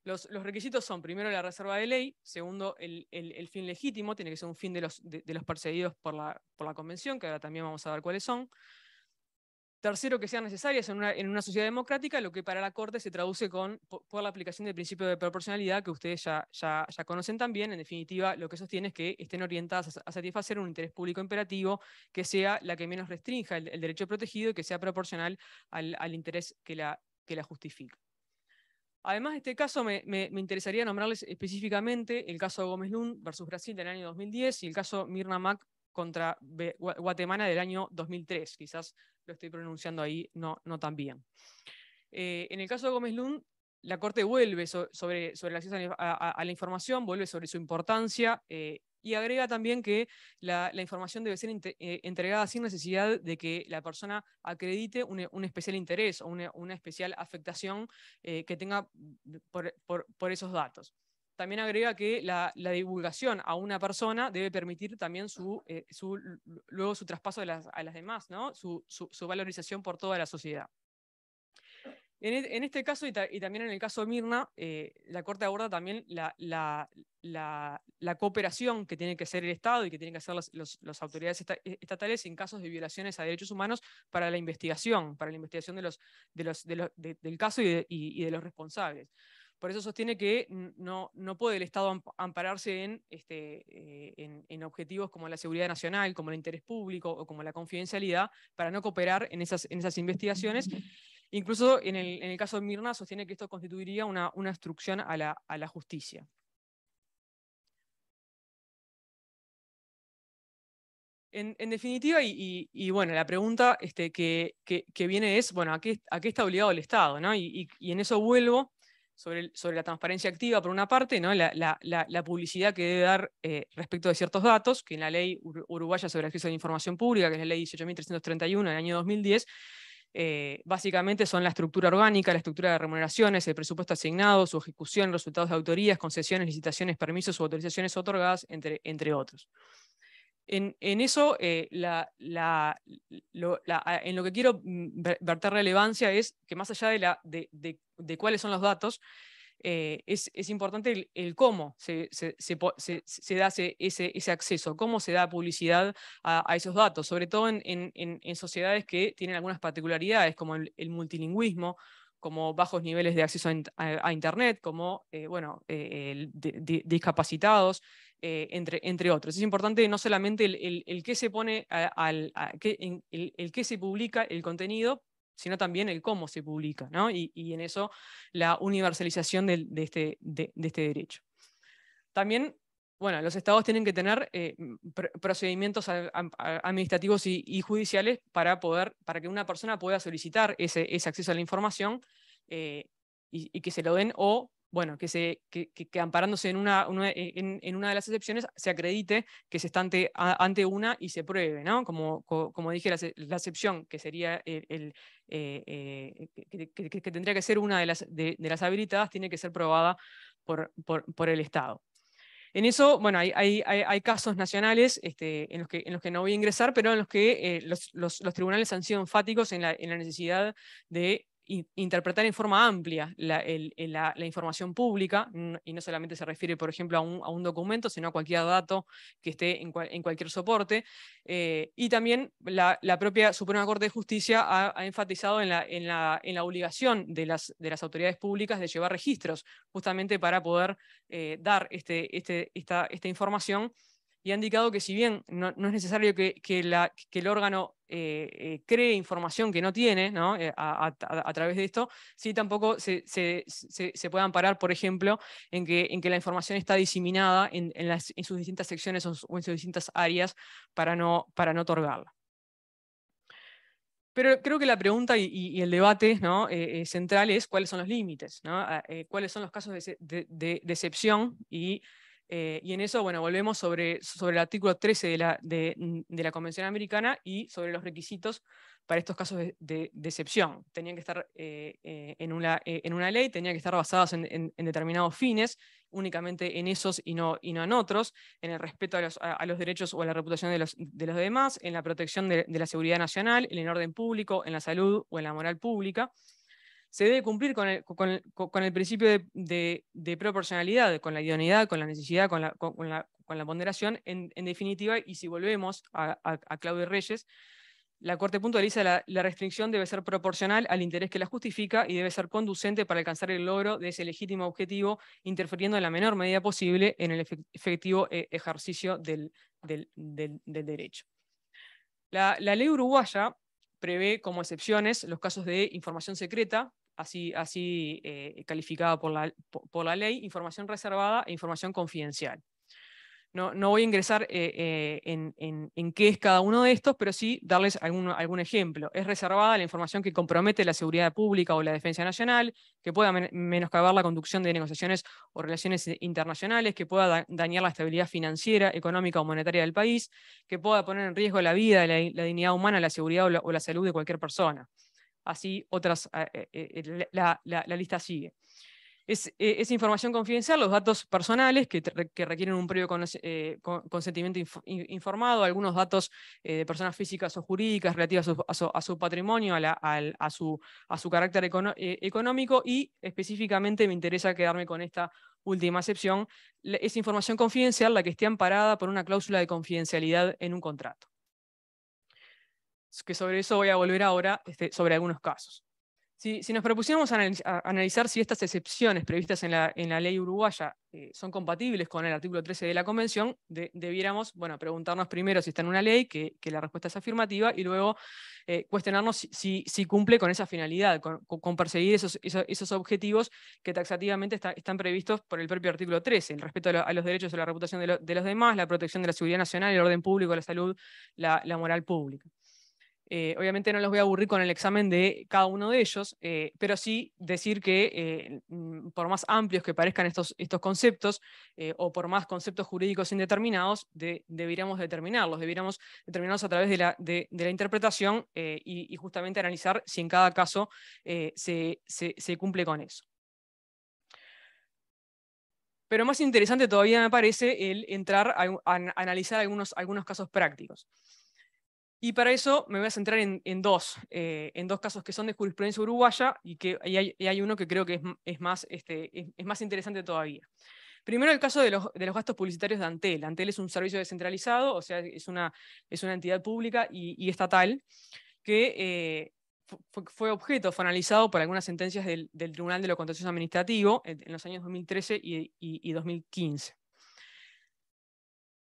Los requisitos son, primero, la reserva de ley; segundo, el fin legítimo, tiene que ser un fin de los perseguidos por la Convención, que ahora también vamos a ver cuáles son; tercero, que sean necesarias en una sociedad democrática, lo que para la Corte se traduce por la aplicación del principio de proporcionalidad, que ustedes ya conocen también. En definitiva, lo que sostiene es que estén orientadas a satisfacer un interés público imperativo, que sea la que menos restrinja el derecho protegido y que sea proporcional al interés que la justifica. Además de este caso, me interesaría nombrarles específicamente el caso Gómez Lund versus Brasil del año 2010 y el caso Mirna Mac contra Guatemala del año 2003. Quizás lo estoy pronunciando ahí no tan bien. En el caso de Gómez Lund, la Corte vuelve sobre el acceso a la información, vuelve sobre su importancia, y agrega también que la información debe ser entregada sin necesidad de que la persona acredite un especial interés o una especial afectación que tenga por esos datos. También agrega que la divulgación a una persona debe permitir también luego su traspaso a las demás, ¿no? Su valorización por toda la sociedad. En este caso, y también en el caso de Mirna, la Corte aborda también la cooperación que tiene que hacer el Estado y que tienen que hacer las autoridades estatales en casos de violaciones a derechos humanos para la investigación del caso y de los responsables. Por eso sostiene que no puede el Estado ampararse en objetivos como la seguridad nacional, como el interés público o como la confidencialidad para no cooperar en esas investigaciones. Incluso en el caso de Mirna sostiene que esto constituiría una obstrucción a la justicia. En definitiva, y bueno, la pregunta que viene es, bueno, ¿a qué está obligado el Estado, ¿no? Y en eso vuelvo sobre la transparencia activa, por una parte, ¿no? La publicidad que debe dar respecto de ciertos datos, que en la ley uruguaya sobre acceso a la información pública, que es la ley 18.331 del año 2010, básicamente son la estructura orgánica, la estructura de remuneraciones, el presupuesto asignado, su ejecución, resultados de autorías, concesiones, licitaciones, permisos u autorizaciones otorgadas, entre otros. En eso, en lo que quiero verter relevancia es que, más allá de cuáles son los datos, es importante el cómo se da ese acceso, cómo se da publicidad a esos datos, sobre todo en sociedades que tienen algunas particularidades, como el multilingüismo, como bajos niveles de acceso a Internet, como discapacitados, entre otros. Es importante no solamente el qué se pone, el qué se publica, el contenido, sino también el cómo se publica, ¿no? Y en eso la universalización de este derecho. También, bueno, los estados tienen que tener procedimientos administrativos y judiciales para que una persona pueda solicitar ese acceso a la información y que se lo den, o bueno, que amparándose en una de las excepciones se acredite que se está ante una y se pruebe, ¿no? Como dije, la excepción, que sería que tendría que ser una de las habilitadas, tiene que ser probada por el Estado. En eso, bueno, hay casos nacionales en los que no voy a ingresar, pero en los que los tribunales han sido enfáticos en la necesidad de interpretar en forma amplia la información pública, y no solamente se refiere, por ejemplo, a un documento, sino a cualquier dato que esté en cualquier soporte. Y también la propia Suprema Corte de Justicia ha enfatizado en la obligación de las autoridades públicas de llevar registros, justamente para poder dar esta información, y ha indicado que si bien no es necesario que el órgano cree información que no tiene, ¿no? A través de esto, sí tampoco se puede amparar, por ejemplo, en que la información está diseminada en sus distintas secciones o en sus distintas áreas para no otorgarla. Pero creo que la pregunta y el debate, ¿no? Central es cuáles son los límites, ¿no? Cuáles son los casos de excepción, y en eso, bueno, volvemos sobre el artículo 13 de la Convención Americana y sobre los requisitos para estos casos de excepción. Tenían que estar en una ley, tenían que estar basadas en determinados fines, únicamente en esos y no en otros, en el respeto a los derechos o a la reputación de los demás, en la protección de la seguridad nacional, en el orden público, en la salud o en la moral pública. Se debe cumplir con el principio de proporcionalidad, con la idoneidad, con la necesidad, con la ponderación, en definitiva. Y si volvemos a Claudio Reyes, la Corte puntualiza la restricción debe ser proporcional al interés que la justifica y debe ser conducente para alcanzar el logro de ese legítimo objetivo, interfiriendo en la menor medida posible en el efectivo ejercicio del derecho. La ley uruguaya prevé como excepciones los casos de información secreta, así calificada por la ley, información reservada e información confidencial. No voy a ingresar en qué es cada uno de estos, pero sí darles algún ejemplo. Es reservada la información que compromete la seguridad pública o la defensa nacional, que pueda menoscabar la conducción de negociaciones o relaciones internacionales, que pueda dañar la estabilidad financiera, económica o monetaria del país, que pueda poner en riesgo la vida, la dignidad humana, la seguridad o la salud de cualquier persona. Así otras, la lista sigue. Es información confidencial, los datos personales que requieren un previo consentimiento informado, algunos datos de personas físicas o jurídicas relativas a su patrimonio, a su carácter económico, y específicamente me interesa quedarme con esta última excepción, es información confidencial la que esté amparada por una cláusula de confidencialidad en un contrato. Que sobre eso voy a volver ahora, sobre algunos casos. Si nos propusiéramos analizar si estas excepciones previstas en la ley uruguaya son compatibles con el artículo 13 de la Convención, debiéramos preguntarnos primero si está en una ley, que la respuesta es afirmativa, y luego cuestionarnos si cumple con esa finalidad, con perseguir esos objetivos que taxativamente están previstos por el propio artículo 13, el respeto a los derechos y la reputación de los demás, la protección de la seguridad nacional, el orden público, la salud, la moral pública. Obviamente no los voy a aburrir con el examen de cada uno de ellos, pero sí decir que por más amplios que parezcan estos conceptos, o por más conceptos jurídicos indeterminados, deberíamos determinarlos a través de la interpretación, y justamente analizar si en cada caso se cumple con eso. Pero más interesante todavía me parece el entrar a analizar algunos casos prácticos. Y para eso me voy a centrar en dos casos que son de jurisprudencia uruguaya, y hay uno que creo que es más interesante todavía. Primero, el caso de los gastos publicitarios de Antel. Antel es un servicio descentralizado, o sea, es una entidad pública y estatal que fue analizado por algunas sentencias del Tribunal de lo Contencioso Administrativo en los años 2013 y 2015.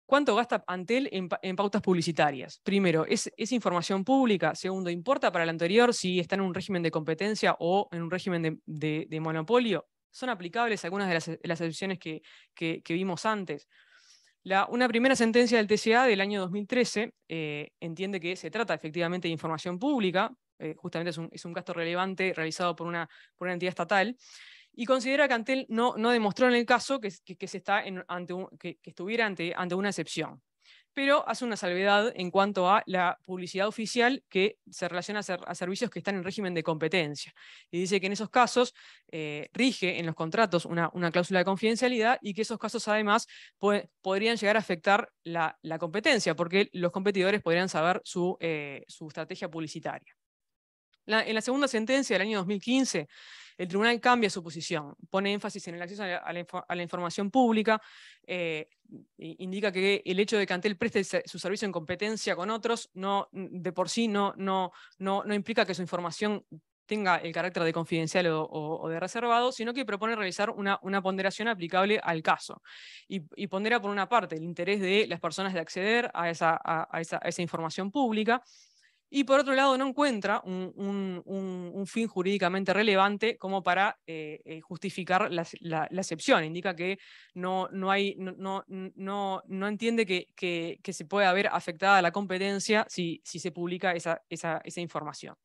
¿Cuánto gasta Antel en pautas publicitarias? Primero, ¿es información pública? Segundo, ¿importa para el anterior si está en un régimen de competencia o en un régimen de monopolio? ¿Son aplicables algunas de las excepciones que vimos antes? Una primera sentencia del TCA del año 2013 entiende que se trata efectivamente de información pública, justamente es un gasto relevante realizado por una entidad estatal, y considera que Antel no demostró en el caso que estuviera ante una excepción. Pero hace una salvedad en cuanto a la publicidad oficial que se relaciona a servicios que están en régimen de competencia. Y dice que en esos casos rige en los contratos una cláusula de confidencialidad y que esos casos además podrían llegar a afectar la competencia, porque los competidores podrían saber su estrategia publicitaria. En la segunda sentencia del año 2015, el tribunal cambia su posición, pone énfasis en el acceso a la información pública, indica que el hecho de que Antel preste su servicio en competencia con otros de por sí no implica que su información tenga el carácter de confidencial o de reservado, sino que propone realizar una ponderación aplicable al caso. Y pondera, por una parte, el interés de las personas de acceder a esa información pública, y por otro lado no encuentra un fin jurídicamente relevante como para justificar la excepción. Indica que no entiende que se pueda ver afectada la competencia si se publica esa información.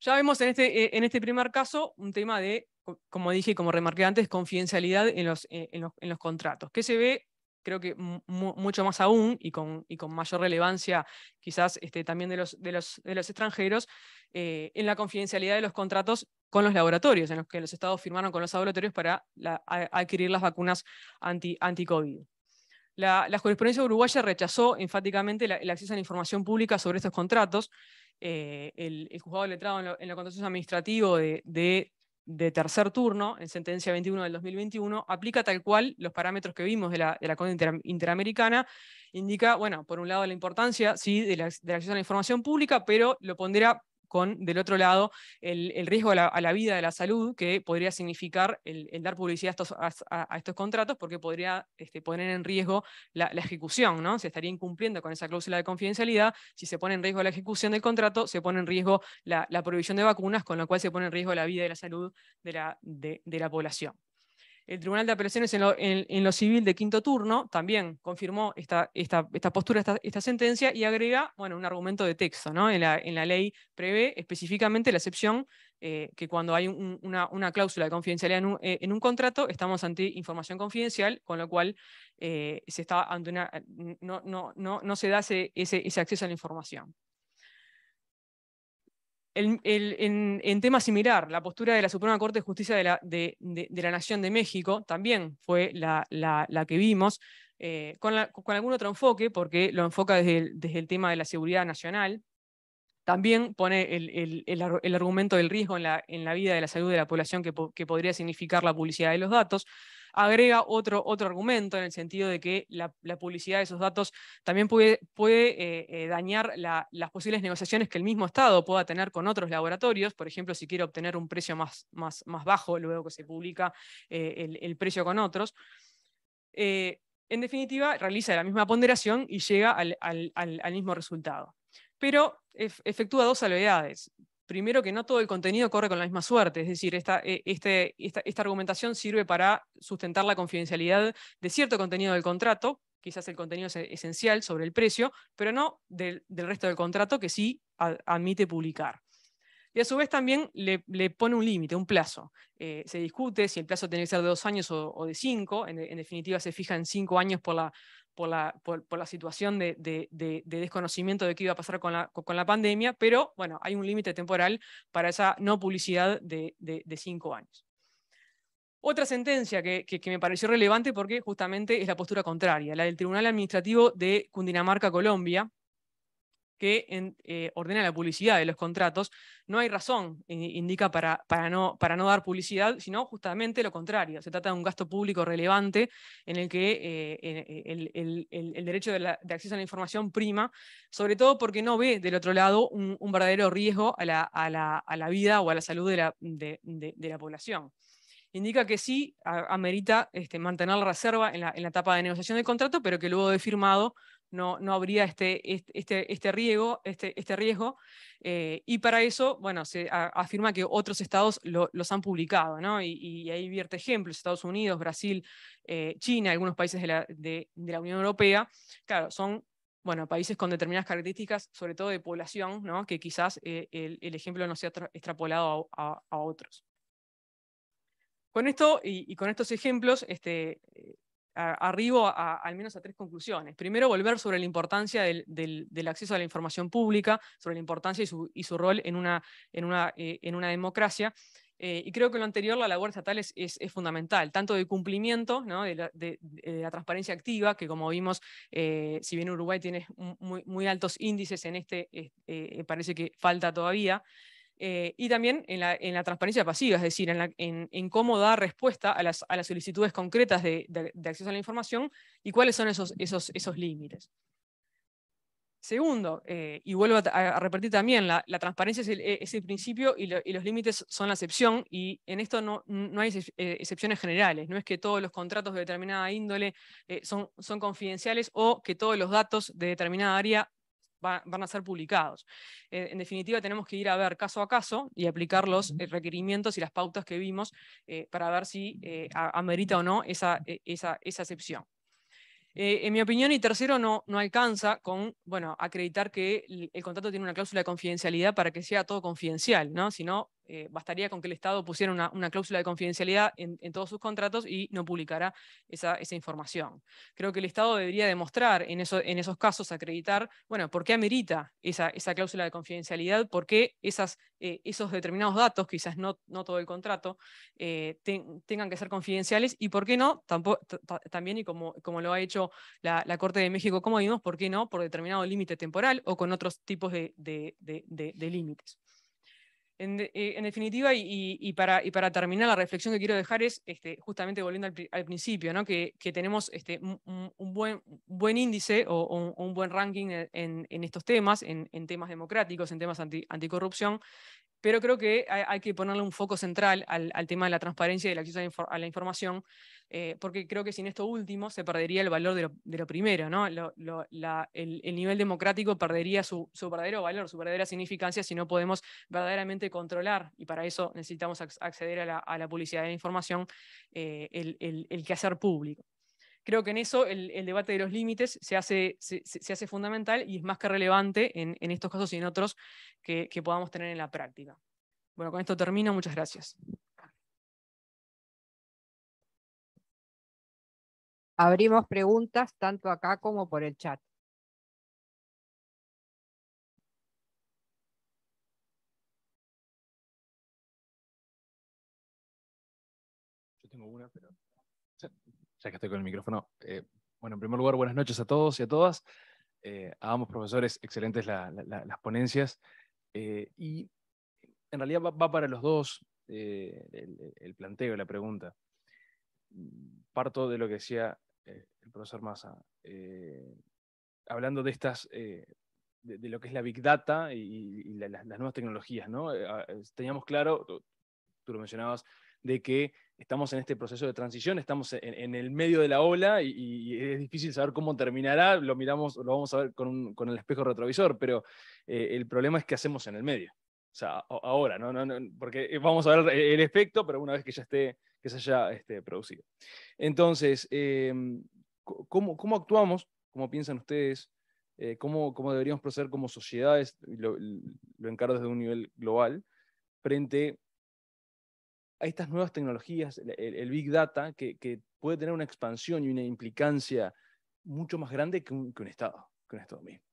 Ya vemos en este primer caso un tema de, como dije y como remarqué antes, confidencialidad en los contratos, que se ve, creo que mucho más aún y con mayor relevancia quizás también de los extranjeros, en la confidencialidad de los contratos con los laboratorios, en los que los estados firmaron con los laboratorios para adquirir las vacunas anti-COVID. La jurisprudencia uruguaya rechazó enfáticamente el acceso a la información pública sobre estos contratos. El juzgado letrado en lo contencioso administrativo de tercer turno, en sentencia 21 del 2021, aplica tal cual los parámetros que vimos de la Corte Interamericana. Indica, bueno, por un lado la importancia sí, del acceso a la información pública, pero lo pondera del otro lado el riesgo a la vida, a la salud, que podría significar el dar publicidad a estos contratos, porque podría poner en riesgo la ejecución, ¿no? Se estaría incumpliendo con esa cláusula de confidencialidad. Si se pone en riesgo la ejecución del contrato, se pone en riesgo la provisión de vacunas, con lo cual se pone en riesgo la vida y la salud de la población. El Tribunal de Apelaciones en lo civil de quinto turno también confirmó esta postura, esta sentencia, y agrega, bueno, un argumento de texto, ¿no? En la ley prevé específicamente la excepción que cuando hay una cláusula de confidencialidad en un contrato, estamos ante información confidencial, con lo cual se está ante no se da ese acceso a la información. En tema similar, la postura de la Suprema Corte de Justicia de la Nación de México también fue la que vimos, con algún otro enfoque, porque lo enfoca desde el tema de la seguridad nacional. También pone el argumento del riesgo en la vida y la salud de la población que podría significar la publicidad de los datos. Agrega otro argumento en el sentido de que la publicidad de esos datos también puede dañar las posibles negociaciones que el mismo Estado pueda tener con otros laboratorios. Por ejemplo, si quiere obtener un precio más bajo luego que se publica el precio con otros. En definitiva, realiza la misma ponderación y llega al mismo resultado. Pero efectúa dos salvedades. Primero, que no todo el contenido corre con la misma suerte, es decir, esta argumentación sirve para sustentar la confidencialidad de cierto contenido del contrato, quizás el contenido es esencial sobre el precio, pero no del resto del contrato, que sí admite publicar. Y a su vez también le pone un límite, un plazo. Se discute si el plazo tiene que ser de 2 años o de 5, en definitiva se fija en 5 años por la situación de desconocimiento de qué iba a pasar con la pandemia, pero bueno, hay un límite temporal para esa no publicidad de 5 años. Otra sentencia que me pareció relevante porque justamente es la postura contraria, la del Tribunal Administrativo de Cundinamarca, Colombia, que ordena la publicidad de los contratos. No hay razón, indica, para no dar publicidad, sino justamente lo contrario. Se trata de un gasto público relevante en el que el derecho de acceso a la información prima, sobre todo porque no ve del otro lado un verdadero riesgo a la vida o a la salud de la población. Indica que sí amerita mantener la reserva en la etapa de negociación del contrato, pero que luego de firmado no habría este riesgo. Y para eso, bueno, se afirma que otros estados los han publicado, ¿no? Y ahí vierte ejemplos: Estados Unidos, Brasil, China, algunos países de la Unión Europea. Claro, son, bueno, países con determinadas características, sobre todo de población, ¿no? Que quizás el ejemplo no sea extrapolado a otros. Con esto y con estos ejemplos, arribo al menos a 3 conclusiones. Primero, volver sobre la importancia del acceso a la información pública, sobre la importancia y su rol en una democracia. Y creo que lo anterior, la labor estatal es fundamental, tanto de cumplimiento, ¿no? de la transparencia activa, que como vimos, si bien Uruguay tiene muy altos índices en parece que falta todavía. Y también en la transparencia pasiva, es decir, en cómo dar respuesta a las solicitudes concretas de acceso a la información y cuáles son esos límites. Segundo, y vuelvo a repetir también, la transparencia es el principio y los límites son la excepción, y en esto no hay excepciones generales. No es que todos los contratos de determinada índole son confidenciales, o que todos los datos de determinada área van a ser publicados. En definitiva, tenemos que ir a ver caso a caso y aplicar los requerimientos y las pautas que vimos para ver si amerita o no esa excepción. En mi opinión, y tercero, no alcanza con, bueno, acreditar que el contrato tiene una cláusula de confidencialidad para que sea todo confidencial, ¿no? Sino bastaría con que el Estado pusiera una cláusula de confidencialidad en todos sus contratos y no publicará esa información. Creo que el Estado debería demostrar en esos casos, acreditar, bueno, por qué amerita esa cláusula de confidencialidad, por qué esos determinados datos, quizás no todo el contrato, tengan que ser confidenciales, y por qué no, también, y como lo ha hecho la Corte de México, como vimos, por qué no por determinado límite temporal o con otros tipos de límites. En definitiva, y para terminar, la reflexión que quiero dejar es, justamente volviendo al principio, ¿no? que tenemos un buen índice o un buen ranking en estos temas, en temas democráticos, en temas anticorrupción, pero creo que hay que ponerle un foco central al tema de la transparencia y del acceso a la información, porque creo que sin esto último se perdería el valor de lo primero, ¿no? El nivel democrático perdería su verdadero valor, su verdadera significancia, si no podemos verdaderamente controlar, y para eso necesitamos acceder a la publicidad de la información, el quehacer público. Creo que en eso el debate de los límites se hace fundamental, y es más que relevante en estos casos y en otros que podamos tener en la práctica. Bueno, con esto termino. Muchas gracias. Abrimos preguntas tanto acá como por el chat. Yo tengo una, pero ya que estoy con el micrófono. Bueno, en primer lugar, buenas noches a todos y a todas. A ambos profesores, excelentes las ponencias. Y en realidad va para los dos el planteo, la pregunta. Parto de lo que decía el profesor Massa, hablando de estas, de lo que es la Big Data y las nuevas tecnologías, ¿no? Teníamos claro, tú lo mencionabas, de que estamos en este proceso de transición, estamos en el medio de la ola, y es difícil saber cómo terminará, lo vamos a ver con el espejo retrovisor, pero el problema es qué hacemos en el medio. O sea, ahora, ¿no? Porque vamos a ver el efecto, pero una vez que se haya producido. Entonces, ¿cómo actuamos? ¿Cómo piensan ustedes? ¿Cómo deberíamos proceder como sociedades? Lo encaro desde un nivel global, frente a estas nuevas tecnologías, el Big Data, que puede tener una expansión y una implicancia mucho más grande que un Estado mismo.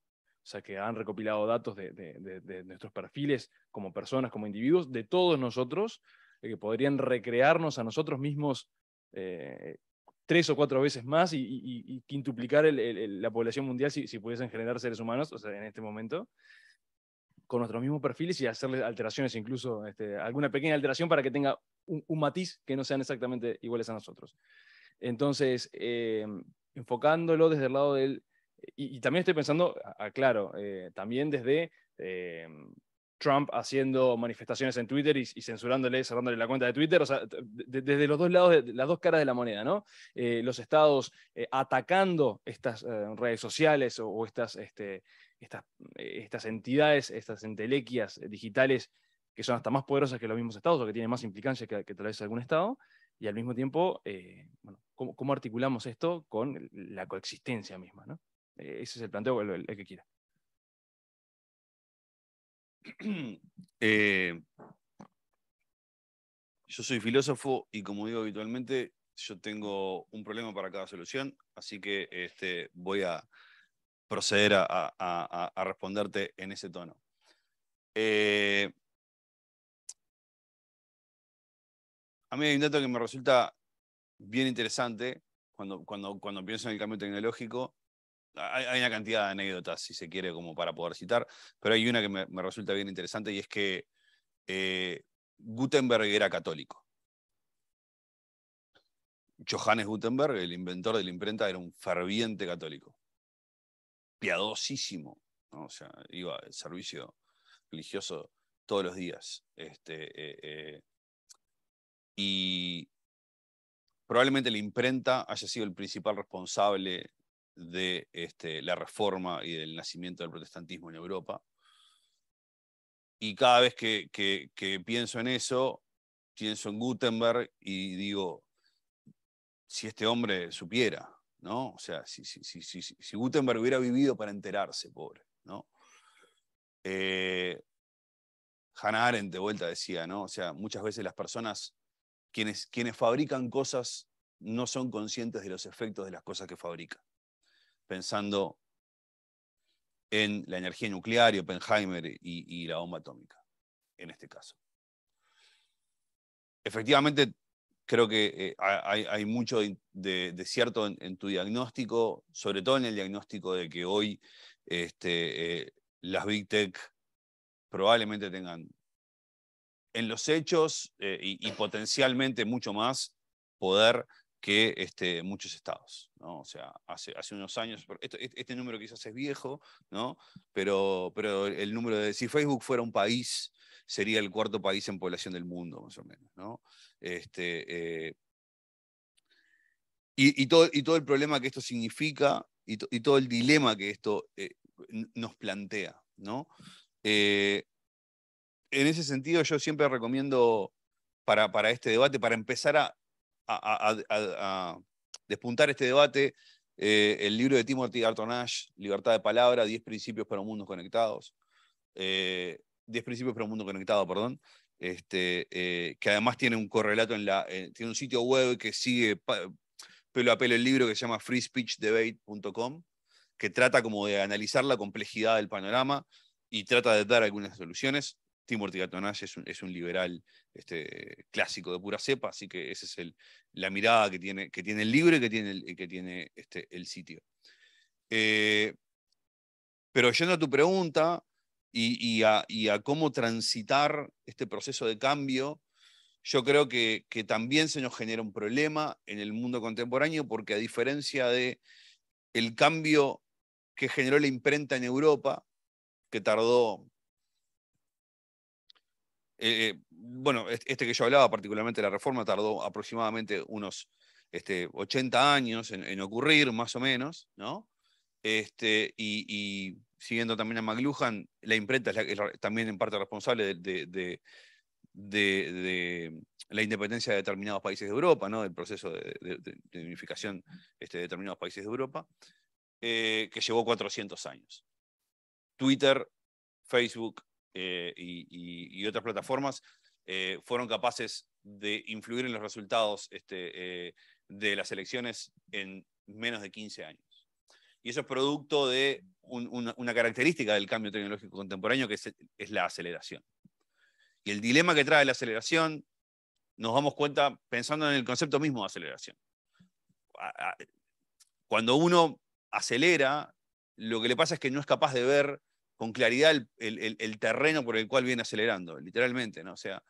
O sea, que han recopilado datos de nuestros perfiles como personas, como individuos, de todos nosotros, que podrían recrearnos a nosotros mismos 3 o 4 veces más y quintuplicar la población mundial si pudiesen generar seres humanos, o sea, en este momento, con nuestros mismos perfiles, y hacerle alteraciones, incluso alguna pequeña alteración para que tenga un matiz que no sean exactamente iguales a nosotros. Entonces, enfocándolo desde el lado del... Y también estoy pensando, claro, también desde Trump haciendo manifestaciones en Twitter y censurándole, cerrándole la cuenta de Twitter, o sea, desde los dos lados, las dos caras de la moneda, ¿no? Los estados atacando estas redes sociales o estas entidades, estas entelequias digitales que son hasta más poderosas que los mismos estados o que tienen más implicancia que tal vez algún estado, y al mismo tiempo, bueno, ¿cómo articulamos esto con la coexistencia misma, ¿no? Ese es el planteo, el que quiera. Yo soy filósofo y, como digo habitualmente, yo tengo un problema para cada solución, así que voy a proceder a responderte en ese tono. A mí hay un dato que me resulta bien interesante cuando pienso en el cambio tecnológico. Hay una cantidad de anécdotas, si se quiere, como para poder citar, pero hay una que me resulta bien interesante, y es que Gutenberg era católico. Johannes Gutenberg, el inventor de la imprenta, era un ferviente católico. Piadosísimo, ¿no? O sea, iba al servicio religioso todos los días. Y probablemente la imprenta haya sido el principal responsable de la reforma y del nacimiento del protestantismo en Europa. Y cada vez que pienso en eso, pienso en Gutenberg y digo, si este hombre supiera, ¿no? O sea, si Gutenberg hubiera vivido para enterarse, pobre, ¿no? Hannah Arendt de vuelta decía, ¿no? O sea, muchas veces las personas, quienes fabrican cosas, no son conscientes de los efectos de las cosas que fabrican. Pensando en la energía nuclear, Oppenheimer y la bomba atómica, en este caso. Efectivamente, creo que hay mucho de cierto en tu diagnóstico, sobre todo en el diagnóstico de que hoy las Big Tech probablemente tengan en los hechos y potencialmente mucho más poder que muchos estados, ¿no? O sea, hace unos años, este número quizás es viejo, ¿no? Pero el número de, si Facebook fuera un país, sería el cuarto país en población del mundo, más o menos, ¿no? Y todo el problema que esto significa y todo el dilema que esto nos plantea, ¿no? En ese sentido, yo siempre recomiendo para este debate, para empezar a despuntar este debate, el libro de Timothy Garton Ash, Libertad de Palabra, 10 principios para un mundo conectados. 10 principios para un mundo conectado, perdón. Que además tiene un correlato tiene un sitio web que sigue pelo a pelo el libro, que se llama freespeechdebate.com, que trata como de analizar la complejidad del panorama y trata de dar algunas soluciones. Timothy Garton Ash es un liberal clásico de pura cepa, así que esa es la mirada que tiene el libro y que tiene el sitio. Pero yendo a tu pregunta y a cómo transitar este proceso de cambio, yo creo que también se nos genera un problema en el mundo contemporáneo, porque a diferencia del cambio que generó la imprenta en Europa, que tardó... bueno, que yo hablaba, particularmente la reforma, tardó aproximadamente unos 80 años en ocurrir, más o menos, ¿no? Y siguiendo también a McLuhan, la imprenta es también en parte responsable de la independencia de determinados países de Europa, ¿no? Del proceso de unificación de determinados países de Europa, que llevó 400 años. Twitter, Facebook, y otras plataformas fueron capaces de influir en los resultados de las elecciones en menos de 15 años. Y eso es producto de una característica del cambio tecnológico contemporáneo, que es la aceleración. Y el dilema que trae la aceleración, nos damos cuenta pensando en el concepto mismo de aceleración. Cuando uno acelera, lo que le pasa es que no es capaz de ver con claridad el terreno por el cual viene acelerando, literalmente, ¿no? O sea,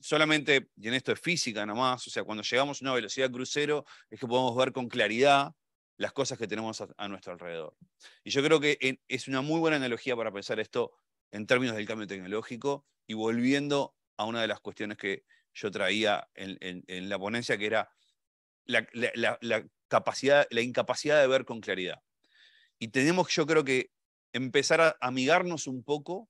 solamente, y en esto es física nomás, o sea, cuando llegamos a una velocidad crucero es que podemos ver con claridad las cosas que tenemos a nuestro alrededor. Y yo creo que es una muy buena analogía para pensar esto en términos del cambio tecnológico, y volviendo a una de las cuestiones que yo traía en la ponencia, que era la incapacidad de ver con claridad. Y tenemos, yo creo que, empezar a amigarnos un poco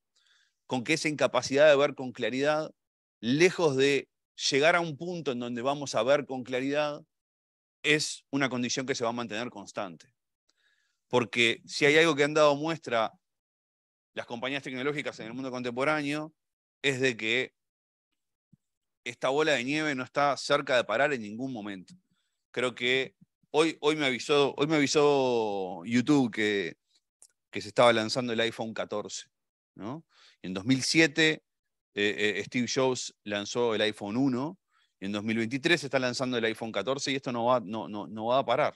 con que esa incapacidad de ver con claridad, lejos de llegar a un punto en donde vamos a ver con claridad, es una condición que se va a mantener constante. Porque si hay algo que han dado muestra las compañías tecnológicas en el mundo contemporáneo, es de que esta bola de nieve no está cerca de parar en ningún momento. Creo que hoy me avisó YouTube que se estaba lanzando el iPhone 14, ¿no? En 2007 Steve Jobs lanzó el iPhone 1, y en 2023 se está lanzando el iPhone 14, y esto no va a parar,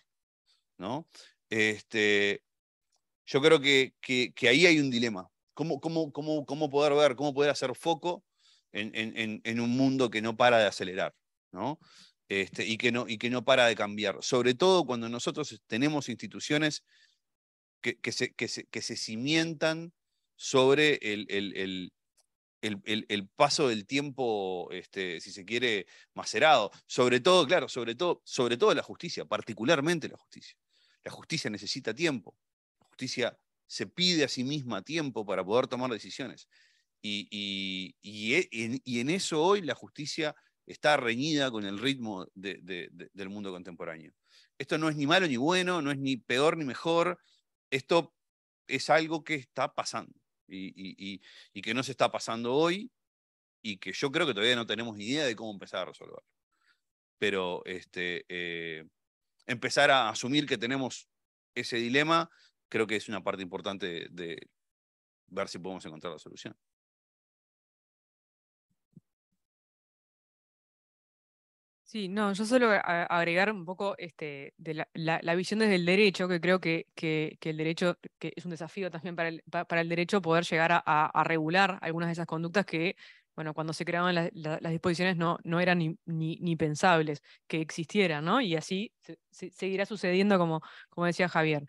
¿no? Yo creo que ahí hay un dilema. ¿Cómo poder ver, cómo poder hacer foco en un mundo que no para de acelerar, ¿no? Y que no para de cambiar? Sobre todo cuando nosotros tenemos instituciones que se cimientan sobre el paso del tiempo, si se quiere, macerado. Sobre todo, claro, sobre todo la justicia, particularmente la justicia. La justicia necesita tiempo. La justicia se pide a sí misma tiempo para poder tomar decisiones. Y en eso hoy la justicia está reñida con el ritmo del mundo contemporáneo. Esto no es ni malo ni bueno, no es ni peor ni mejor. Esto es algo que está pasando y que no se está pasando hoy, y que yo creo que todavía no tenemos ni idea de cómo empezar a resolverlo. Pero empezar a asumir que tenemos ese dilema, creo que es una parte importante de ver si podemos encontrar la solución. Sí, no, yo solo agregar un poco de la visión desde el derecho, que creo que el derecho, que es un desafío también para el derecho poder llegar a regular algunas de esas conductas que, bueno, cuando se creaban las disposiciones no eran ni pensables que existieran, ¿no? Y así seguirá sucediendo, como decía Javier.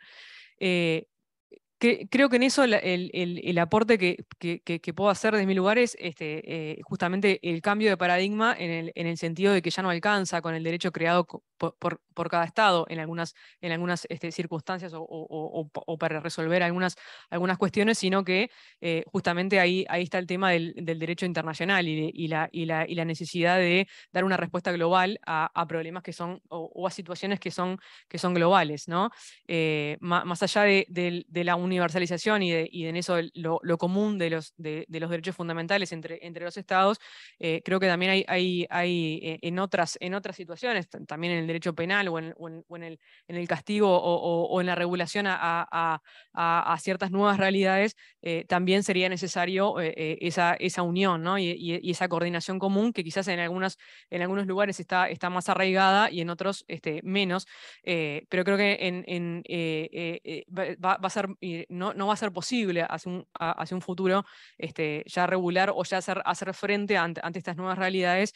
Creo que en eso el aporte que puedo hacer desde mi lugar es justamente el cambio de paradigma en el sentido de que ya no alcanza con el derecho creado por cada Estado en algunas circunstancias o para resolver algunas cuestiones, sino que justamente ahí está el tema del derecho internacional y la necesidad de dar una respuesta global a problemas que son o a situaciones que son globales, ¿no? Más allá de la universalización y en eso lo común de los derechos fundamentales entre los estados, creo que también hay en otras situaciones, también en el derecho penal o en el castigo o en la regulación a ciertas nuevas realidades, también sería necesario esa unión, ¿no? y esa coordinación común que quizás en algunos lugares está más arraigada y en otros menos, pero creo que va a ser, no va a ser posible hacia un futuro ya regular o ya hacer frente ante estas nuevas realidades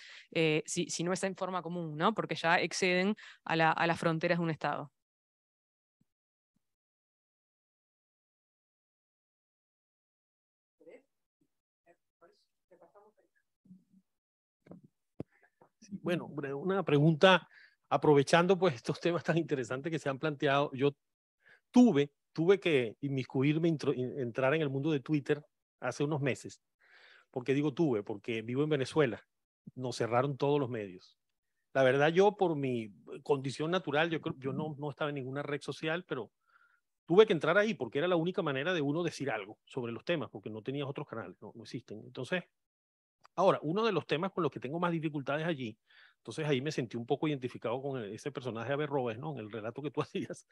si no es en forma común, ¿no? Porque ya exceden a las fronteras de un Estado. Bueno, una pregunta, aprovechando pues estos temas tan interesantes que se han planteado. Yo tuve que inmiscuirme, entrar en el mundo de Twitter hace unos meses. ¿Por qué digo tuve? Porque vivo en Venezuela. Nos cerraron todos los medios. La verdad, yo por mi condición natural, yo no estaba en ninguna red social, pero tuve que entrar ahí porque era la única manera de uno decir algo sobre los temas, porque no tenías otros canales, no existen. Entonces, ahora, uno de los temas con los que tengo más dificultades allí, entonces ahí me sentí un poco identificado con ese personaje de Averroes, ¿no? En el relato que tú hacías,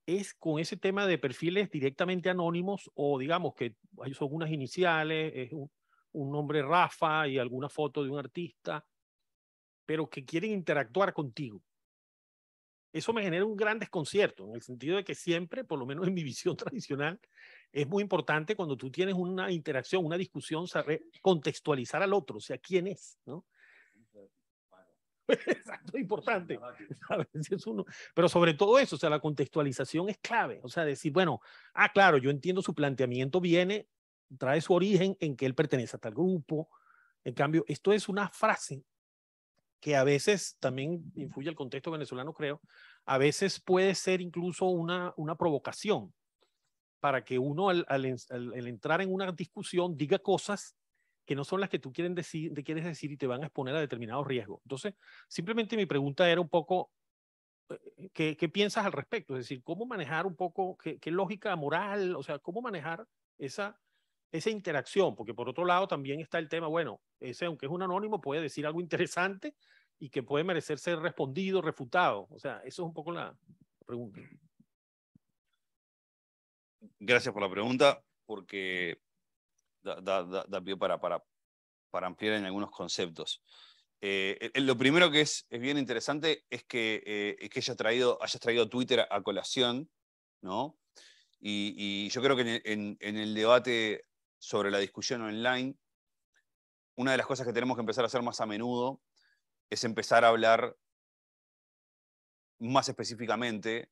es con ese tema de perfiles directamente anónimos o digamos que son unas iniciales, es un nombre Rafa y alguna foto de un artista, pero que quieren interactuar contigo. Eso me genera un gran desconcierto, en el sentido de que siempre, por lo menos en mi visión tradicional, es muy importante cuando tú tienes una interacción, una discusión, saber contextualizar al otro, o sea, quién es, ¿no? Exacto, importante. Pero sobre todo eso, o sea, la contextualización es clave. O sea, decir, bueno, claro, yo entiendo su planteamiento viene trae su origen en que él pertenece a tal grupo. En cambio, esto es una frase que a veces también influye el contexto venezolano, creo, a veces puede ser incluso una provocación para que uno al entrar en una discusión diga cosas que no son las que tú quieres decir y te van a exponer a determinados riesgos. Entonces, simplemente mi pregunta era un poco, ¿qué piensas al respecto? Es decir, ¿cómo manejar un poco, qué lógica moral, o sea, cómo manejar esa interacción? Porque por otro lado también está el tema, bueno, ese aunque es un anónimo puede decir algo interesante y que puede merecer ser respondido, refutado. O sea, eso es un poco la pregunta. Gracias por la pregunta, porque da pie para ampliar en algunos conceptos. Lo primero que es bien interesante es que hayas traído Twitter a colación, ¿no? Y yo creo que en el debate sobre la discusión online, una de las cosas que tenemos que empezar a hacer más a menudo es empezar a hablar más específicamente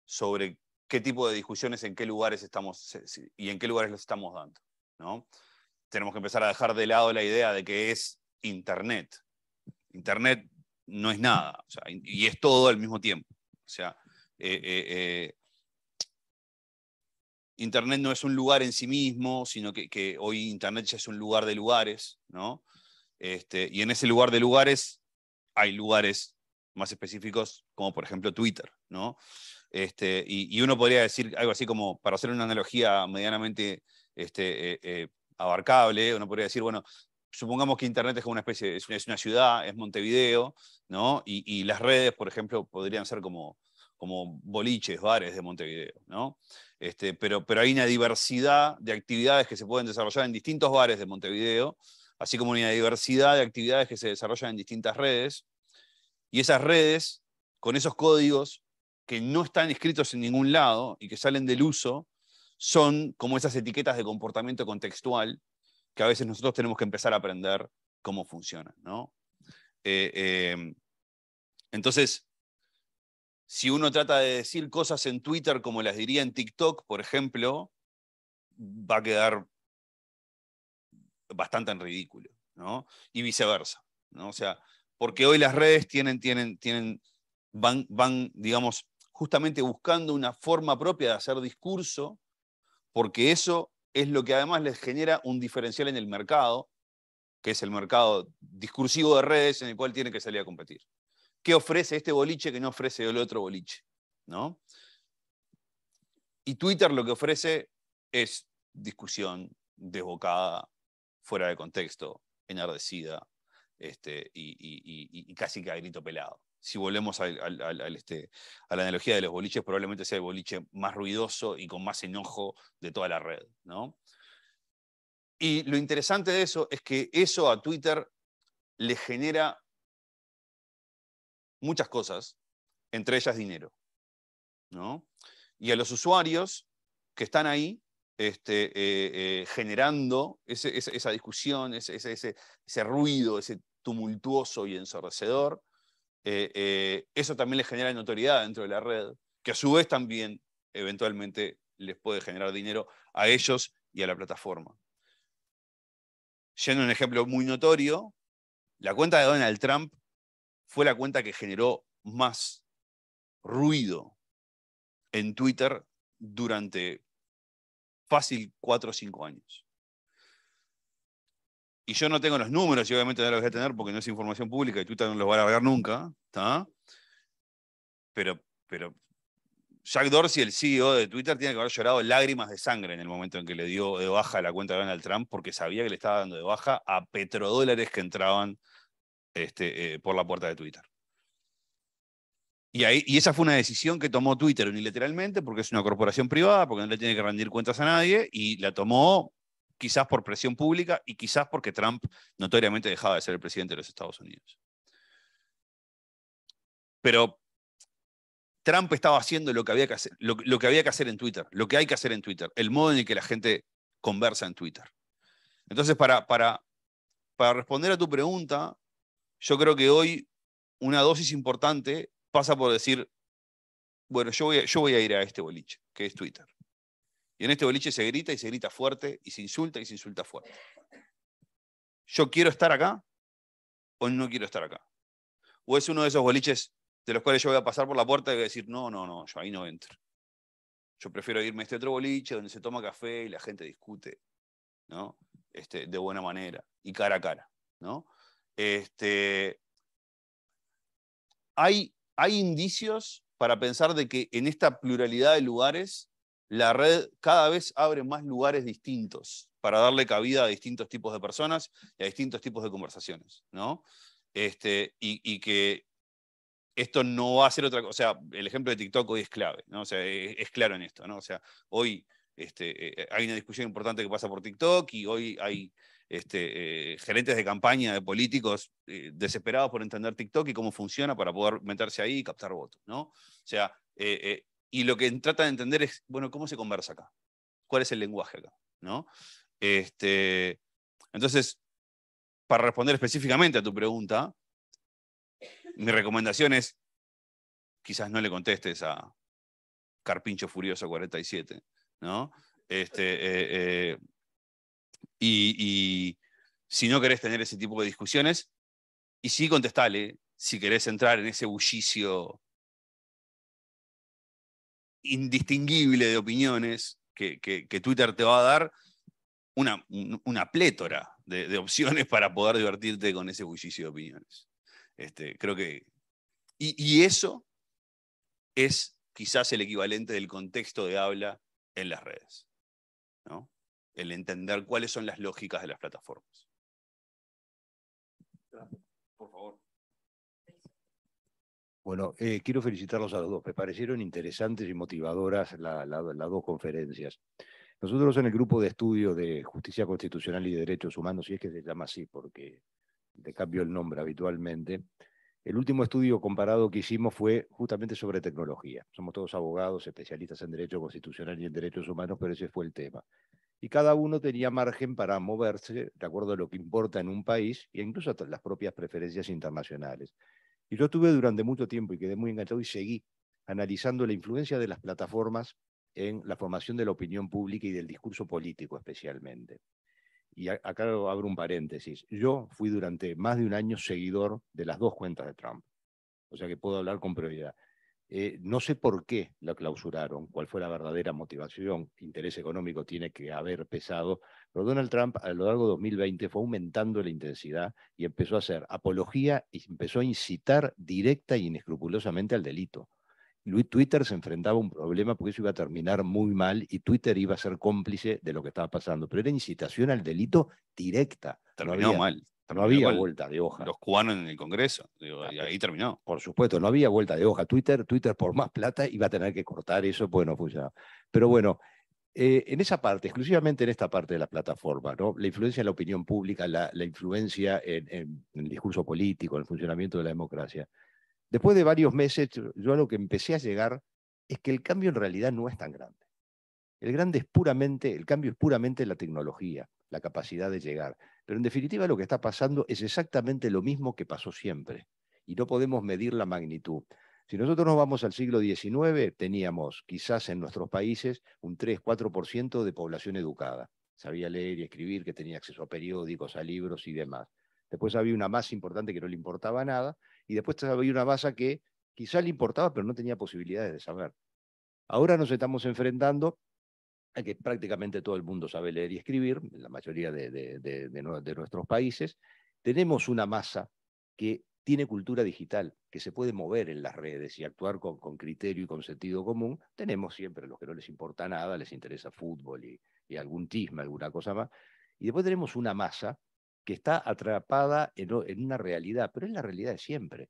sobre qué tipo de discusiones, en qué lugares estamos y en qué lugares los estamos dando, ¿no? Tenemos que empezar a dejar de lado la idea de que es Internet. Internet no es nada, o sea, y es todo al mismo tiempo. O sea, Internet no es un lugar en sí mismo, sino que hoy Internet ya es un lugar de lugares, ¿no? Y en ese lugar de lugares hay lugares más específicos, como por ejemplo Twitter, ¿no? Y uno podría decir algo así como, para hacer una analogía medianamente abarcable, uno podría decir, bueno, supongamos que Internet es como una especie, es una ciudad, es Montevideo, ¿no? Y las redes, por ejemplo, podrían ser como boliches, bares de Montevideo, ¿no? Pero hay una diversidad de actividades que se pueden desarrollar en distintos bares de Montevideo, así como una diversidad de actividades que se desarrollan en distintas redes, y esas redes, con esos códigos que no están escritos en ningún lado y que salen del uso, son como esas etiquetas de comportamiento contextual que a veces nosotros tenemos que empezar a aprender cómo funcionan, ¿no? Entonces, si uno trata de decir cosas en Twitter como las diría en TikTok, por ejemplo, va a quedar bastante en ridículo, ¿no? Y viceversa, ¿no? O sea, porque hoy las redes van, digamos, justamente buscando una forma propia de hacer discurso, porque eso es lo que además les genera un diferencial en el mercado, que es el mercado discursivo de redes en el cual tienen que salir a competir. ¿Qué ofrece este boliche que no ofrece el otro boliche? ¿No? Y Twitter lo que ofrece es discusión desbocada, fuera de contexto, enardecida, y casi que a grito pelado. Si volvemos a la analogía de los boliches, probablemente sea el boliche más ruidoso y con más enojo de toda la red, ¿no? Y lo interesante de eso es que eso a Twitter le genera muchas cosas, entre ellas dinero, ¿no? Y a los usuarios que están ahí generando esa discusión, ese ruido, ese tumultuoso y ensordecedor, eso también les genera notoriedad dentro de la red, que a su vez también eventualmente les puede generar dinero a ellos y a la plataforma. Yendo a un ejemplo muy notorio, la cuenta de Donald Trump fue la cuenta que generó más ruido en Twitter durante fácil 4 o 5 años. Y yo no tengo los números, y obviamente no los voy a tener porque no es información pública y Twitter no los va a largar nunca, ¿tá? Pero Jack Dorsey, el CEO de Twitter, tiene que haber llorado lágrimas de sangre en el momento en que le dio de baja la cuenta de Donald Trump, porque sabía que le estaba dando de baja a petrodólares que entraban por la puerta de Twitter. Y esa fue una decisión que tomó Twitter unilateralmente, porque es una corporación privada, porque no le tiene que rendir cuentas a nadie, y la tomó quizás por presión pública y quizás porque Trump notoriamente dejaba de ser el presidente de los Estados Unidos. Pero Trump estaba haciendo lo que había que hacer, lo que había que hacer en Twitter, lo que hay que hacer en Twitter, el modo en el que la gente conversa en Twitter. Entonces, para responder a tu pregunta, yo creo que hoy una dosis importante pasa por decir, bueno, yo voy a ir a este boliche, que es Twitter. Y en este boliche se grita y se grita fuerte, y se insulta fuerte. ¿Yo quiero estar acá o no quiero estar acá? ¿O es uno de esos boliches de los cuales yo voy a pasar por la puerta y voy a decir, no, yo ahí no entro? Yo prefiero irme a este otro boliche donde se toma café y la gente discute, ¿no? De buena manera y cara a cara, ¿no? Hay indicios para pensar de que en esta pluralidad de lugares, la red cada vez abre más lugares distintos para darle cabida a distintos tipos de personas y a distintos tipos de conversaciones, ¿no? Y que esto no va a ser otra cosa. O sea, el ejemplo de TikTok hoy es clave, ¿no? O sea, es claro en esto, ¿no? O sea, hoy hay una discusión importante que pasa por TikTok y hoy hay gerentes de campaña de políticos desesperados por entender TikTok y cómo funciona para poder meterse ahí y captar votos, ¿no? O sea, y lo que trata de entender es, bueno, ¿cómo se conversa acá? ¿Cuál es el lenguaje acá? ¿No? Entonces, para responder específicamente a tu pregunta, mi recomendación es, quizás no le contestes a Carpincho Furioso 47, ¿no? Y si no querés tener ese tipo de discusiones, y sí contestale si querés entrar en ese bullicio indistinguible de opiniones que Twitter te va a dar, una plétora de opciones para poder divertirte con ese bullicio de opiniones. Creo que... Y eso es quizás el equivalente del contexto de habla en las redes, ¿no? El entender cuáles son las lógicas de las plataformas. Por favor. Bueno, quiero felicitarlos a los dos. Me parecieron interesantes y motivadoras las dos conferencias. Nosotros en el grupo de estudio de Justicia Constitucional y Derechos Humanos, y es que se llama así porque le cambio el nombre habitualmente, el último estudio comparado que hicimos fue justamente sobre tecnología. Somos todos abogados, especialistas en Derecho Constitucional y en Derechos Humanos, pero ese fue el tema. Y cada uno tenía margen para moverse de acuerdo a lo que importa en un país e incluso a las propias preferencias internacionales. Y yo estuve durante mucho tiempo y quedé muy enganchado y seguí analizando la influencia de las plataformas en la formación de la opinión pública y del discurso político especialmente. Y acá abro un paréntesis. Yo fui durante más de un año seguidor de las dos cuentas de Trump. O sea que puedo hablar con prioridad. No sé por qué la clausuraron, cuál fue la verdadera motivación, interés económico tiene que haber pesado, pero Donald Trump a lo largo de 2020 fue aumentando la intensidad y empezó a hacer apología y empezó a incitar directa e inescrupulosamente al delito. Twitter se enfrentaba a un problema porque eso iba a terminar muy mal y Twitter iba a ser cómplice de lo que estaba pasando, pero era incitación al delito directa. Terminó mal. No había vuelta de hoja. Los cubanos en el Congreso, digo, y ahí terminó. Por supuesto, no había vuelta de hoja. Twitter por más plata iba a tener que cortar eso, pues no funcionaba. Pero bueno, en esa parte, exclusivamente en esta parte de la plataforma, ¿no? La influencia en la opinión pública, la influencia en el discurso político, en el funcionamiento de la democracia. Después de varios meses, yo a lo que empecé a llegar es que el cambio en realidad no es tan grande. El cambio es puramente la tecnología, la capacidad de llegar. Pero en definitiva lo que está pasando es exactamente lo mismo que pasó siempre. Y no podemos medir la magnitud. Si nosotros nos vamos al siglo XIX, teníamos quizás en nuestros países un 3-4% de población educada. Sabía leer y escribir, que tenía acceso a periódicos, a libros y demás. Después había una masa importante que no le importaba nada, y después había una masa que quizás le importaba, pero no tenía posibilidades de saber. Ahora nos estamos enfrentando a que prácticamente todo el mundo sabe leer y escribir, en la mayoría de nuestros países. Tenemos una masa que tiene cultura digital, que se puede mover en las redes y actuar con criterio y con sentido común. Tenemos siempre los que no les importa nada, les interesa fútbol y algún chisme, alguna cosa más. Y después tenemos una masa que está atrapada en una realidad, pero es la realidad de siempre.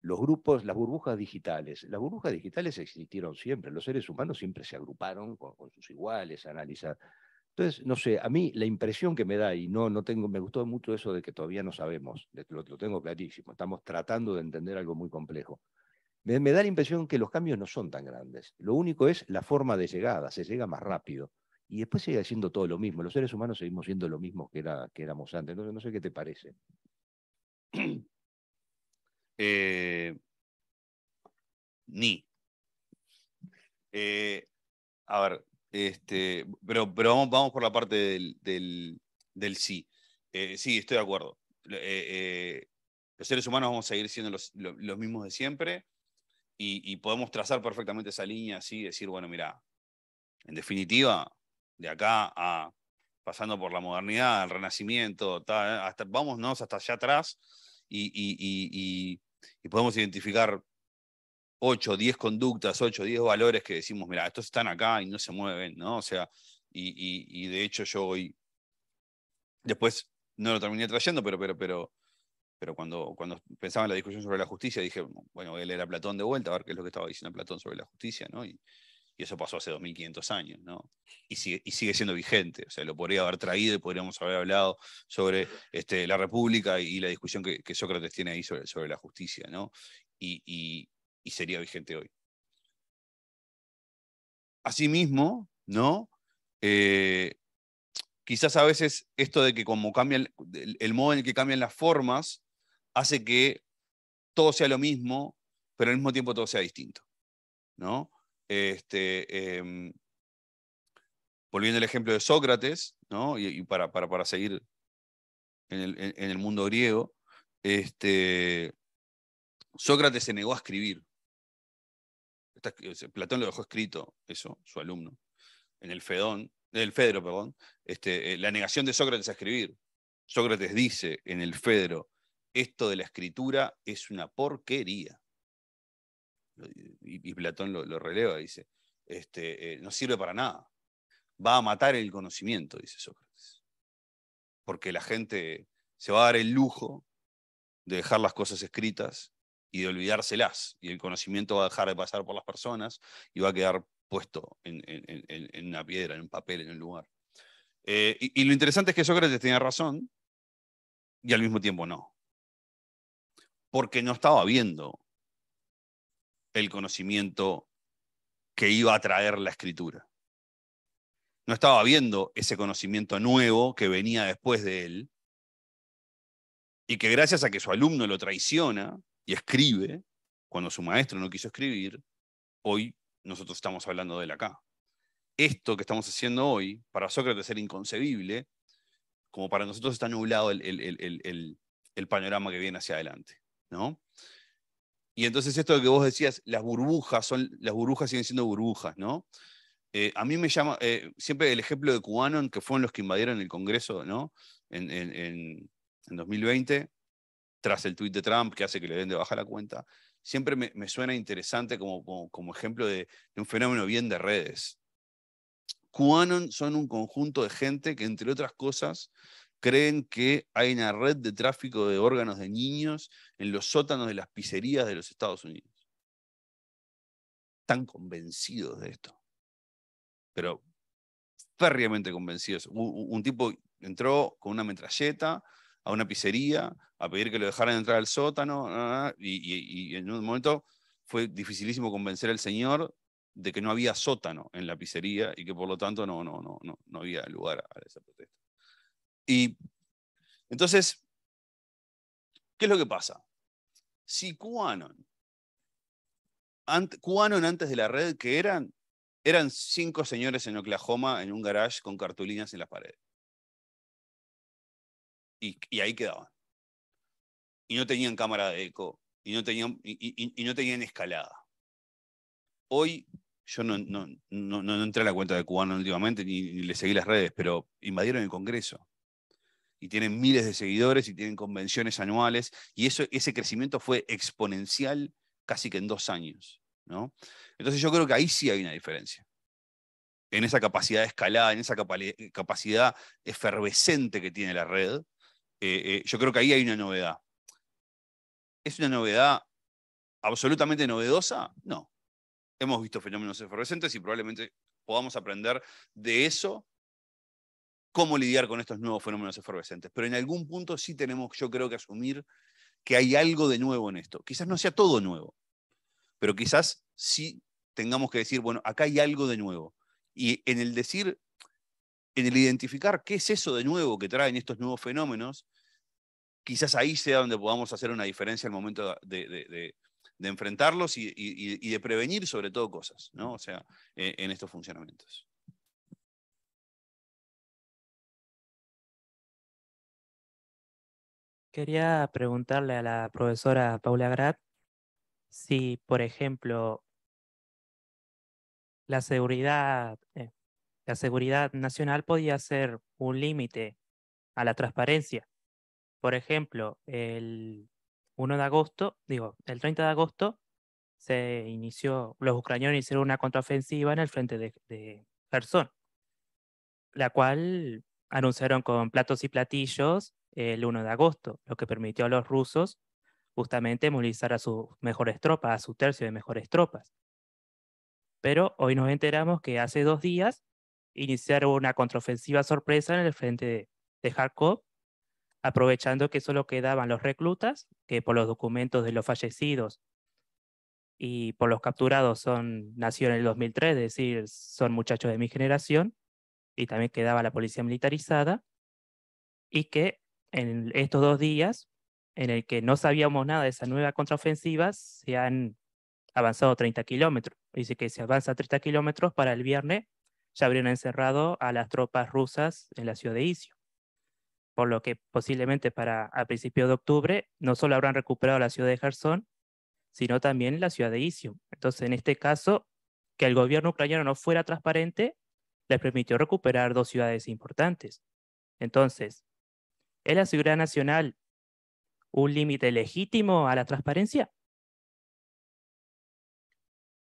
Los grupos, las burbujas digitales existieron siempre, los seres humanos siempre se agruparon con sus iguales a analizar. Entonces, no sé, a mí la impresión que me da, y no tengo, me gustó mucho eso de que todavía no sabemos, lo tengo clarísimo, estamos tratando de entender algo muy complejo. Me da la impresión que los cambios no son tan grandes, lo único es la forma de llegada, se llega más rápido, y después sigue siendo todo lo mismo, los seres humanos seguimos siendo lo mismo que éramos antes, entonces no sé qué te parece. Ni. A ver, Pero vamos por la parte del sí. Sí, estoy de acuerdo. Los seres humanos vamos a seguir siendo los mismos de siempre y podemos trazar perfectamente esa línea así y decir, bueno, mira, en definitiva, de acá a pasando por la modernidad, el renacimiento, vámonos hasta allá atrás y podemos identificar 8 o 10 conductas, 8 o 10 valores que decimos, mira, estos están acá y no se mueven, ¿no? O sea, y de hecho yo hoy, después no lo terminé trayendo, pero cuando pensaba en la discusión sobre la justicia, dije, bueno, voy a leer a Platón de vuelta, a ver qué es lo que estaba diciendo Platón sobre la justicia, ¿no? Y eso pasó hace 2500 años, ¿no? Y sigue siendo vigente. O sea, lo podría haber traído y podríamos haber hablado sobre la República y la discusión que Sócrates tiene ahí sobre la justicia, ¿no? Y sería vigente hoy. Asimismo, ¿no? Quizás a veces esto de que como cambia el modo en el que cambian las formas hace que todo sea lo mismo, pero al mismo tiempo todo sea distinto, ¿no? Volviendo al ejemplo de Sócrates, ¿no? y para seguir en el mundo griego, Sócrates se negó a escribir. Platón lo dejó escrito, eso, su alumno, en el Fedro, perdón, la negación de Sócrates a escribir. Sócrates dice en el Fedro, esto de la escritura es una porquería. Y Platón lo releva, dice, no sirve para nada. Va a matar el conocimiento, dice Sócrates. Porque la gente se va a dar el lujo de dejar las cosas escritas y de olvidárselas. Y el conocimiento va a dejar de pasar por las personas y va a quedar puesto en una piedra, en un papel, en un lugar. Y lo interesante es que Sócrates tenía razón y al mismo tiempo no. Porque no estaba viendo el conocimiento que iba a traer la escritura. No estaba viendo ese conocimiento nuevo que venía después de él y que gracias a que su alumno lo traiciona y escribe, cuando su maestro no quiso escribir, hoy nosotros estamos hablando de él acá. Esto que estamos haciendo hoy, para Sócrates era inconcebible, como para nosotros está nublado el panorama que viene hacia adelante, ¿no? Y entonces esto de que vos decías, las burbujas siguen siendo burbujas, ¿no? A mí me llama, siempre el ejemplo de QAnon, que fueron los que invadieron el Congreso, ¿no? En 2020, tras el tuit de Trump, que hace que le den de baja la cuenta, siempre me suena interesante como ejemplo de un fenómeno bien de redes. QAnon son un conjunto de gente que, entre otras cosas, creen que hay una red de tráfico de órganos de niños en los sótanos de las pizzerías de los Estados Unidos. Están convencidos de esto. Pero férreamente convencidos. Un tipo entró con una metralleta a una pizzería a pedir que lo dejaran entrar al sótano y en un momento fue dificilísimo convencer al señor de que no había sótano en la pizzería y que por lo tanto no había lugar a esa protesta. Y entonces, ¿qué es lo que pasa? Si QAnon antes de la red, que eran 5 señores en Oklahoma en un garage con cartulinas en las paredes. Y ahí quedaban. Y no tenían cámara de eco, y no tenían escalada. Hoy, yo no entré a la cuenta de QAnon últimamente, ni le seguí las redes, pero invadieron el Congreso. Y tienen miles de seguidores y tienen convenciones anuales, y ese crecimiento fue exponencial casi que en 2 años, ¿no? Entonces yo creo que ahí sí hay una diferencia. En esa capacidad de escalada, en esa capacidad efervescente que tiene la red, yo creo que ahí hay una novedad. ¿Es una novedad absolutamente novedosa? No. Hemos visto fenómenos efervescentes y probablemente podamos aprender de eso, cómo lidiar con estos nuevos fenómenos efervescentes. Pero en algún punto sí tenemos, yo creo, que asumir que hay algo de nuevo en esto. Quizás no sea todo nuevo, pero quizás sí tengamos que decir, bueno, acá hay algo de nuevo. Y en el identificar qué es eso de nuevo que traen estos nuevos fenómenos, quizás ahí sea donde podamos hacer una diferencia al momento de enfrentarlos y de prevenir sobre todo cosas, ¿no? O sea, en estos funcionamientos. Quería preguntarle a la profesora Paula Grat si, por ejemplo, la seguridad nacional podía ser un límite a la transparencia. Por ejemplo, el 1 de agosto, el 30 de agosto, los ucranianos hicieron una contraofensiva en el frente de Jersón, la cual anunciaron con platos y platillos el 1 de agosto, lo que permitió a los rusos justamente movilizar a sus mejores tropas, a su tercio de mejores tropas. Pero hoy nos enteramos que hace 2 días iniciaron una contraofensiva sorpresa en el frente de Kharkov, aprovechando que solo quedaban los reclutas, que por los documentos de los fallecidos y por los capturados nació en el 2003, es decir, son muchachos de mi generación, y también quedaba la policía militarizada, y que en estos 2 días, en el que no sabíamos nada de esa nueva contraofensiva, se han avanzado 30 kilómetros. Dice que se avanza 30 kilómetros, para el viernes ya habrían encerrado a las tropas rusas en la ciudad de Isio. Por lo que posiblemente a principios de octubre no solo habrán recuperado la ciudad de Jersón, sino también la ciudad de Isium. Entonces, en este caso, que el gobierno ucraniano no fuera transparente, les permitió recuperar 2 ciudades importantes. Entonces, ¿es la seguridad nacional un límite legítimo a la transparencia?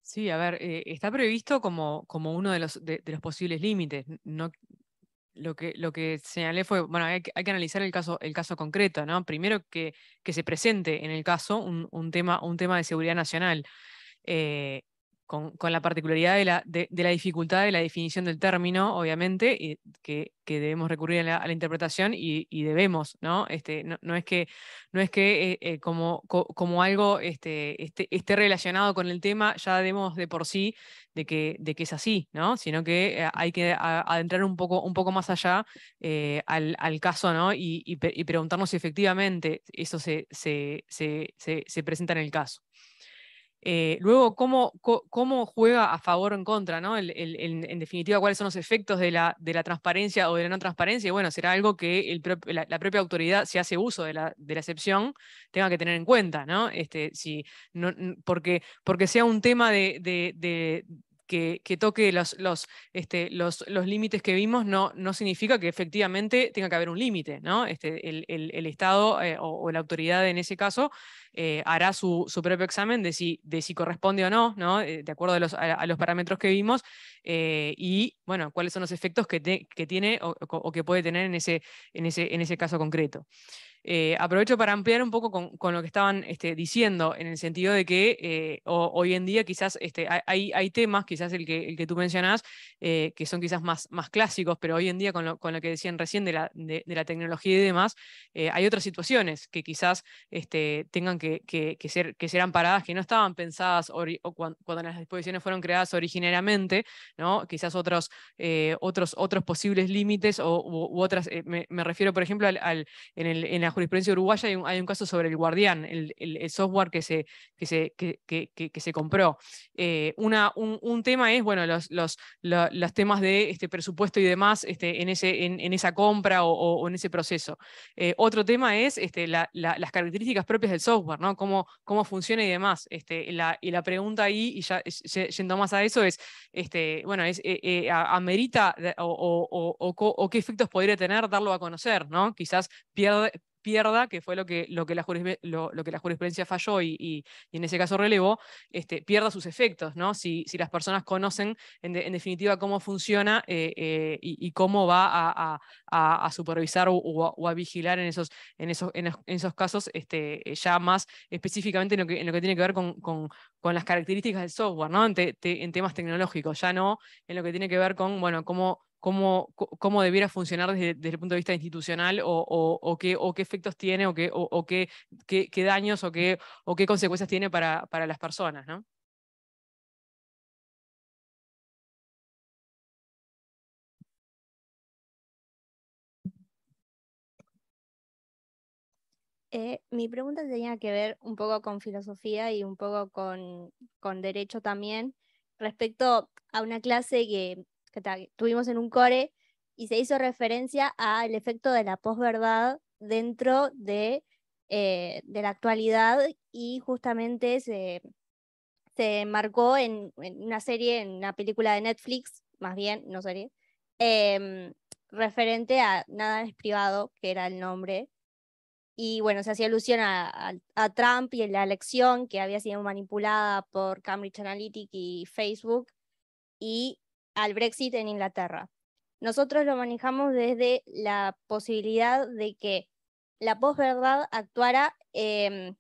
Sí, a ver, está previsto como uno de los posibles límites. No, lo que señalé fue, bueno, hay que analizar el caso concreto, ¿no? Primero que se presente en el caso un tema de seguridad nacional. Con la particularidad de la dificultad de la definición del término, obviamente, y que debemos recurrir a la interpretación y debemos, ¿no? No es que como algo esté relacionado con el tema, ya demos de por sí de que es así, ¿no? Sino que hay que adentrar un poco más allá al caso, ¿no? Y preguntarnos si efectivamente eso se presenta en el caso. Luego, ¿cómo juega a favor o en contra, ¿no? En definitiva, ¿cuáles son los efectos de la transparencia o de la no transparencia? Y bueno, será algo que la propia autoridad, si hace uso de la excepción, tenga que tener en cuenta, ¿no? Porque sea un tema que toque los límites que vimos, no significa que efectivamente tenga que haber un límite, ¿no? El Estado o la autoridad en ese caso hará su propio examen de si corresponde o no, ¿no? De acuerdo a los parámetros que vimos, y bueno, cuáles son los efectos que tiene o que puede tener en ese caso concreto. Aprovecho para ampliar un poco con lo que estaban diciendo, en el sentido de que hoy en día quizás hay temas, quizás el que tú mencionás, que son quizás más clásicos, pero hoy en día con lo que decían recién de la tecnología y demás, hay otras situaciones que quizás tengan que ser amparadas, que no estaban pensadas cuando las disposiciones fueron creadas originariamente, ¿no? Quizás otros posibles límites u otras, me refiero por ejemplo en la jurisprudencia uruguaya hay un caso sobre el Guardián, el software que se compró. Un tema es, bueno, los temas de presupuesto y demás en esa compra o en ese proceso. Otro tema es las características propias del software, ¿no? Cómo funciona y demás. Y la pregunta ahí, y ya yendo más a eso, es, bueno, amerita o qué efectos podría tener darlo a conocer, ¿no? Quizás pierda, que fue lo que la jurisprudencia falló y en ese caso relevó, pierda sus efectos, ¿no? Si las personas conocen en definitiva cómo funciona y cómo va a supervisar o a vigilar en esos casos, ya más específicamente en lo que tiene que ver con las características del software, ¿no? En temas tecnológicos, ya no en lo que tiene que ver con, bueno, cómo debiera funcionar desde el punto de vista institucional o qué efectos tiene o qué daños o qué consecuencias tiene para las personas, ¿no? Mi pregunta tenía que ver un poco con filosofía y un poco con derecho también, respecto a una clase que tuvimos en un core y se hizo referencia al efecto de la posverdad dentro de de la actualidad, y justamente se marcó en una serie, en una película de Netflix, más bien, no serie, referente a Nada es privado, que era el nombre. Y bueno, se hacía alusión a Trump y a la elección que había sido manipulada por Cambridge Analytica y Facebook, y al Brexit en Inglaterra. Nosotros lo manejamos desde la posibilidad de que la posverdad actuara en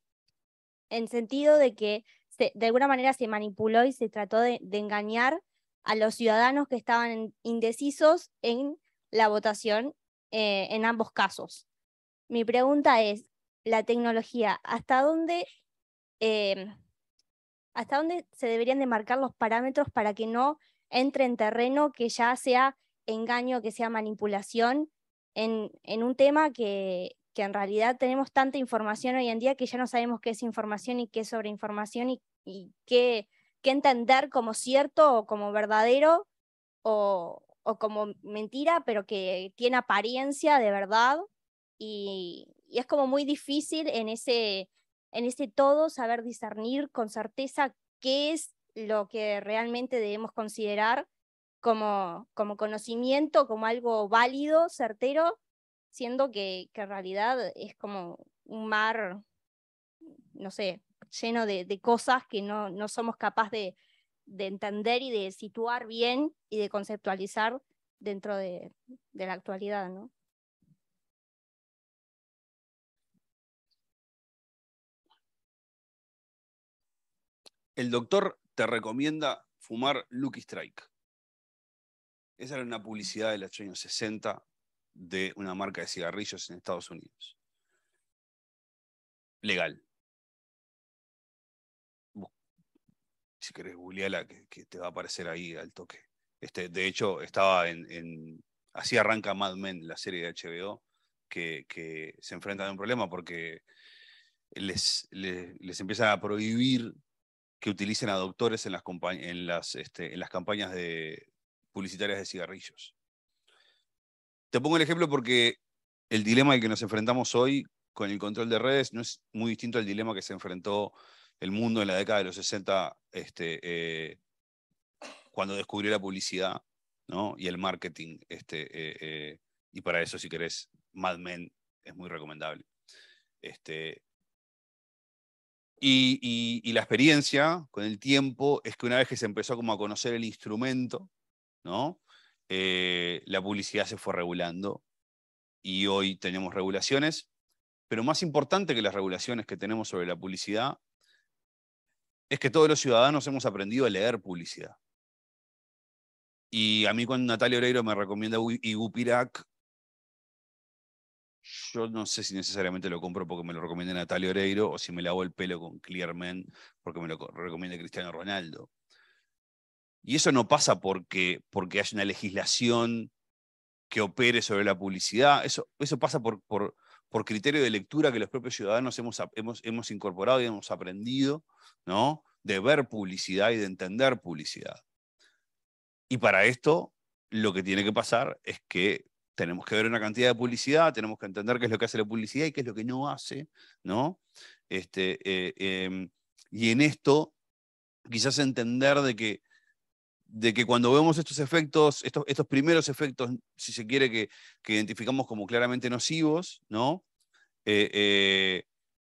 sentido de que de alguna manera se manipuló y se trató de engañar a los ciudadanos que estaban indecisos en la votación en ambos casos. Mi pregunta es, la tecnología, ¿hasta dónde se deberían de marcar los parámetros para que no entre en terreno que ya sea engaño, que sea manipulación, en un tema que en realidad tenemos tanta información hoy en día que ya no sabemos qué es información y qué es sobreinformación, y qué entender como cierto o como verdadero o como mentira, pero que tiene apariencia de verdad? Y es como muy difícil en ese todo saber discernir con certeza qué es lo que realmente debemos considerar como conocimiento, como algo válido, certero, siendo que en realidad es como un mar, no sé, lleno de cosas que no somos capaces de entender y de situar bien y de conceptualizar dentro de la actualidad, ¿no? El doctor te recomienda fumar Lucky Strike. Esa era una publicidad de los años 60 de una marca de cigarrillos en Estados Unidos. Legal. Si querés googleala, que te va a aparecer ahí al toque. De hecho, estaba así arranca Mad Men, la serie de HBO, que se enfrentan a un problema porque les empiezan a prohibir que utilicen a doctores en las campañas publicitarias de cigarrillos. Te pongo el ejemplo porque el dilema al que nos enfrentamos hoy con el control de redes no es muy distinto al dilema que se enfrentó el mundo en la década de los 60, cuando descubrió la publicidad, ¿no? Y el marketing. Y para eso, si querés, Mad Men es muy recomendable. Y la experiencia con el tiempo es que una vez que se empezó como a conocer el instrumento, ¿no? La publicidad se fue regulando y hoy tenemos regulaciones, pero más importante que las regulaciones que tenemos sobre la publicidad es que todos los ciudadanos hemos aprendido a leer publicidad. Y a mí cuando Natalia Oreiro me recomienda Igupirac, yo no sé si necesariamente lo compro porque me lo recomienda Natalia Oreiro o si me lavo el pelo con Clear Men porque me lo recomienda Cristiano Ronaldo. Y eso no pasa porque hay una legislación que opere sobre la publicidad. Eso pasa por criterio de lectura que los propios ciudadanos hemos incorporado y hemos aprendido, ¿no? De ver publicidad y de entender publicidad. Y para esto, lo que tiene que pasar es que tenemos que ver una cantidad de publicidad, tenemos que entender qué es lo que hace la publicidad y qué es lo que no hace, ¿no? Y en esto, quizás entender de que cuando vemos estos efectos, estos primeros efectos, si se quiere, que identificamos como claramente nocivos, ¿no?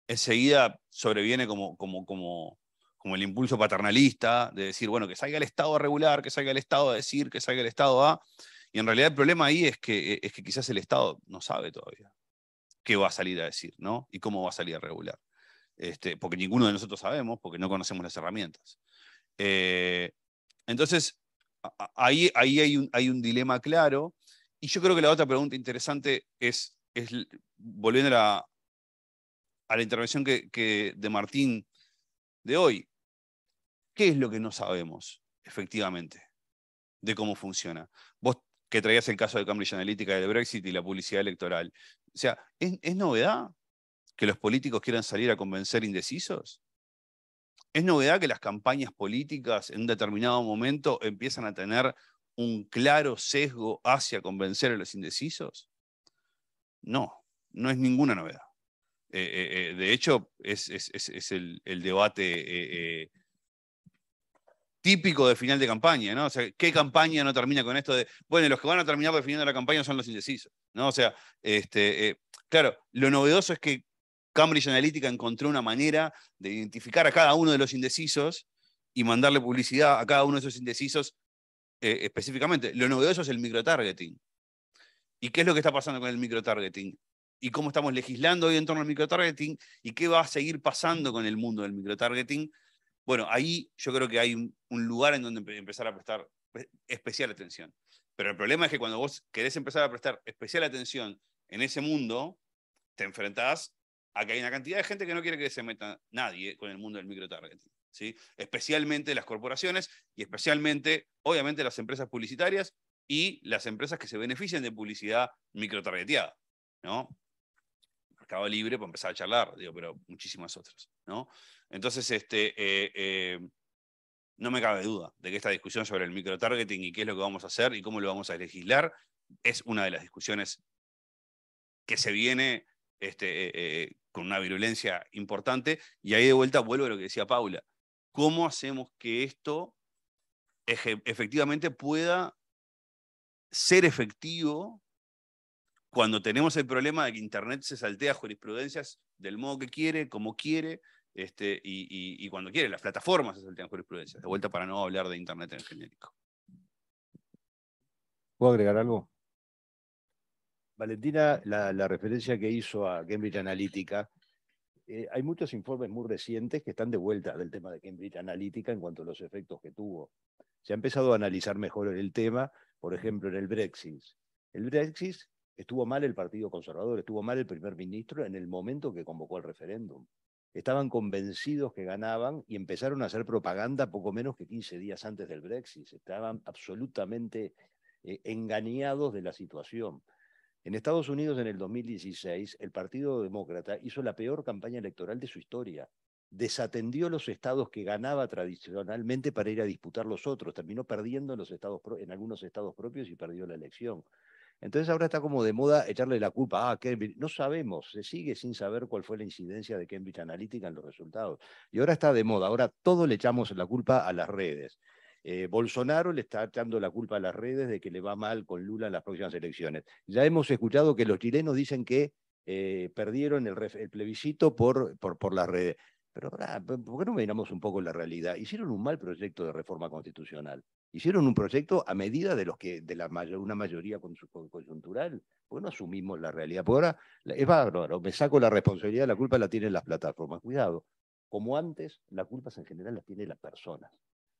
Enseguida sobreviene como el impulso paternalista de decir, bueno, que salga el Estado a regular, que salga el Estado a decir, que salga el Estado a... Y en realidad el problema ahí es que quizás el Estado no sabe todavía qué va a salir a decir, ¿no? Y cómo va a salir a regular. Porque ninguno de nosotros sabemos, porque no conocemos las herramientas. Entonces, ahí hay un dilema claro. Y yo creo que la otra pregunta interesante es volviendo a la intervención de Martín de hoy, ¿qué es lo que no sabemos efectivamente de cómo funciona? Vos que traías el caso de Cambridge Analytica del Brexit y la publicidad electoral. O sea, ¿es novedad que los políticos quieran salir a convencer indecisos? ¿Es novedad que las campañas políticas en un determinado momento empiezan a tener un claro sesgo hacia convencer a los indecisos? No, no es ninguna novedad. De hecho, es el debate típico de final de campaña, ¿no? O sea, ¿qué campaña no termina con esto de, bueno, los que van a terminar definiendo la campaña son los indecisos, ¿no? O sea, claro, lo novedoso es que Cambridge Analytica encontró una manera de identificar a cada uno de los indecisos y mandarle publicidad a cada uno de esos indecisos específicamente. Lo novedoso es el microtargeting. ¿Y qué es lo que está pasando con el microtargeting? ¿Y cómo estamos legislando hoy en torno al microtargeting? ¿Y qué va a seguir pasando con el mundo del microtargeting? Bueno, ahí yo creo que hay un lugar en donde empezar a prestar especial atención. Pero el problema es que cuando vos querés empezar a prestar especial atención en ese mundo, te enfrentás a que hay una cantidad de gente que no quiere que se meta nadie con el mundo del microtargeting, ¿sí? Especialmente las corporaciones y especialmente, obviamente, las empresas publicitarias y las empresas que se benefician de publicidad microtargeteada, ¿no? Mercado Libre, para empezar a charlar, digo, pero muchísimas otras, ¿no? Entonces, no me cabe duda de que esta discusión sobre el microtargeting y qué es lo que vamos a hacer y cómo lo vamos a legislar es una de las discusiones que se viene con una virulencia importante. Y ahí de vuelta vuelvo a lo que decía Paula. ¿Cómo hacemos que esto efectivamente pueda ser efectivo cuando tenemos el problema de que Internet se saltea jurisprudencias del modo que quiere, como quiere, y cuando quiere? Las plataformas se saltean jurisprudencias. De vuelta, para no hablar de Internet en genérico. ¿Puedo agregar algo? Valentina, la referencia que hizo a Cambridge Analytica, hay muchos informes muy recientes que están de vuelta del tema de Cambridge Analytica en cuanto a los efectos que tuvo. Se ha empezado a analizar mejor el tema, por ejemplo, en el Brexit. El Brexit estuvo mal el Partido Conservador, estuvo mal el primer ministro en el momento que convocó el referéndum. Estaban convencidos que ganaban y empezaron a hacer propaganda poco menos que 15 días antes del Brexit. Estaban absolutamente engañados de la situación. En Estados Unidos, en el 2016, el Partido Demócrata hizo la peor campaña electoral de su historia. Desatendió los estados que ganaba tradicionalmente para ir a disputar los otros. Terminó perdiendo en algunos estados propios y perdió la elección. Entonces ahora está como de moda echarle la culpa a Cambridge. No sabemos, se sigue sin saber cuál fue la incidencia de Cambridge Analytica en los resultados. Y ahora está de moda, ahora todo le echamos la culpa a las redes. Bolsonaro le está echando la culpa a las redes de que le va mal con Lula en las próximas elecciones. Ya hemos escuchado que los chilenos dicen que perdieron el plebiscito por las redes. Pero ¿por qué no miramos un poco la realidad? Hicieron un mal proyecto de reforma constitucional. Hicieron un proyecto a medida de una mayoría coyuntural. ¿Por qué no asumimos la realidad? Porque ahora es bárbaro, me saco la responsabilidad, la culpa la tienen las plataformas. Cuidado, como antes, la culpa en general las tienen las personas.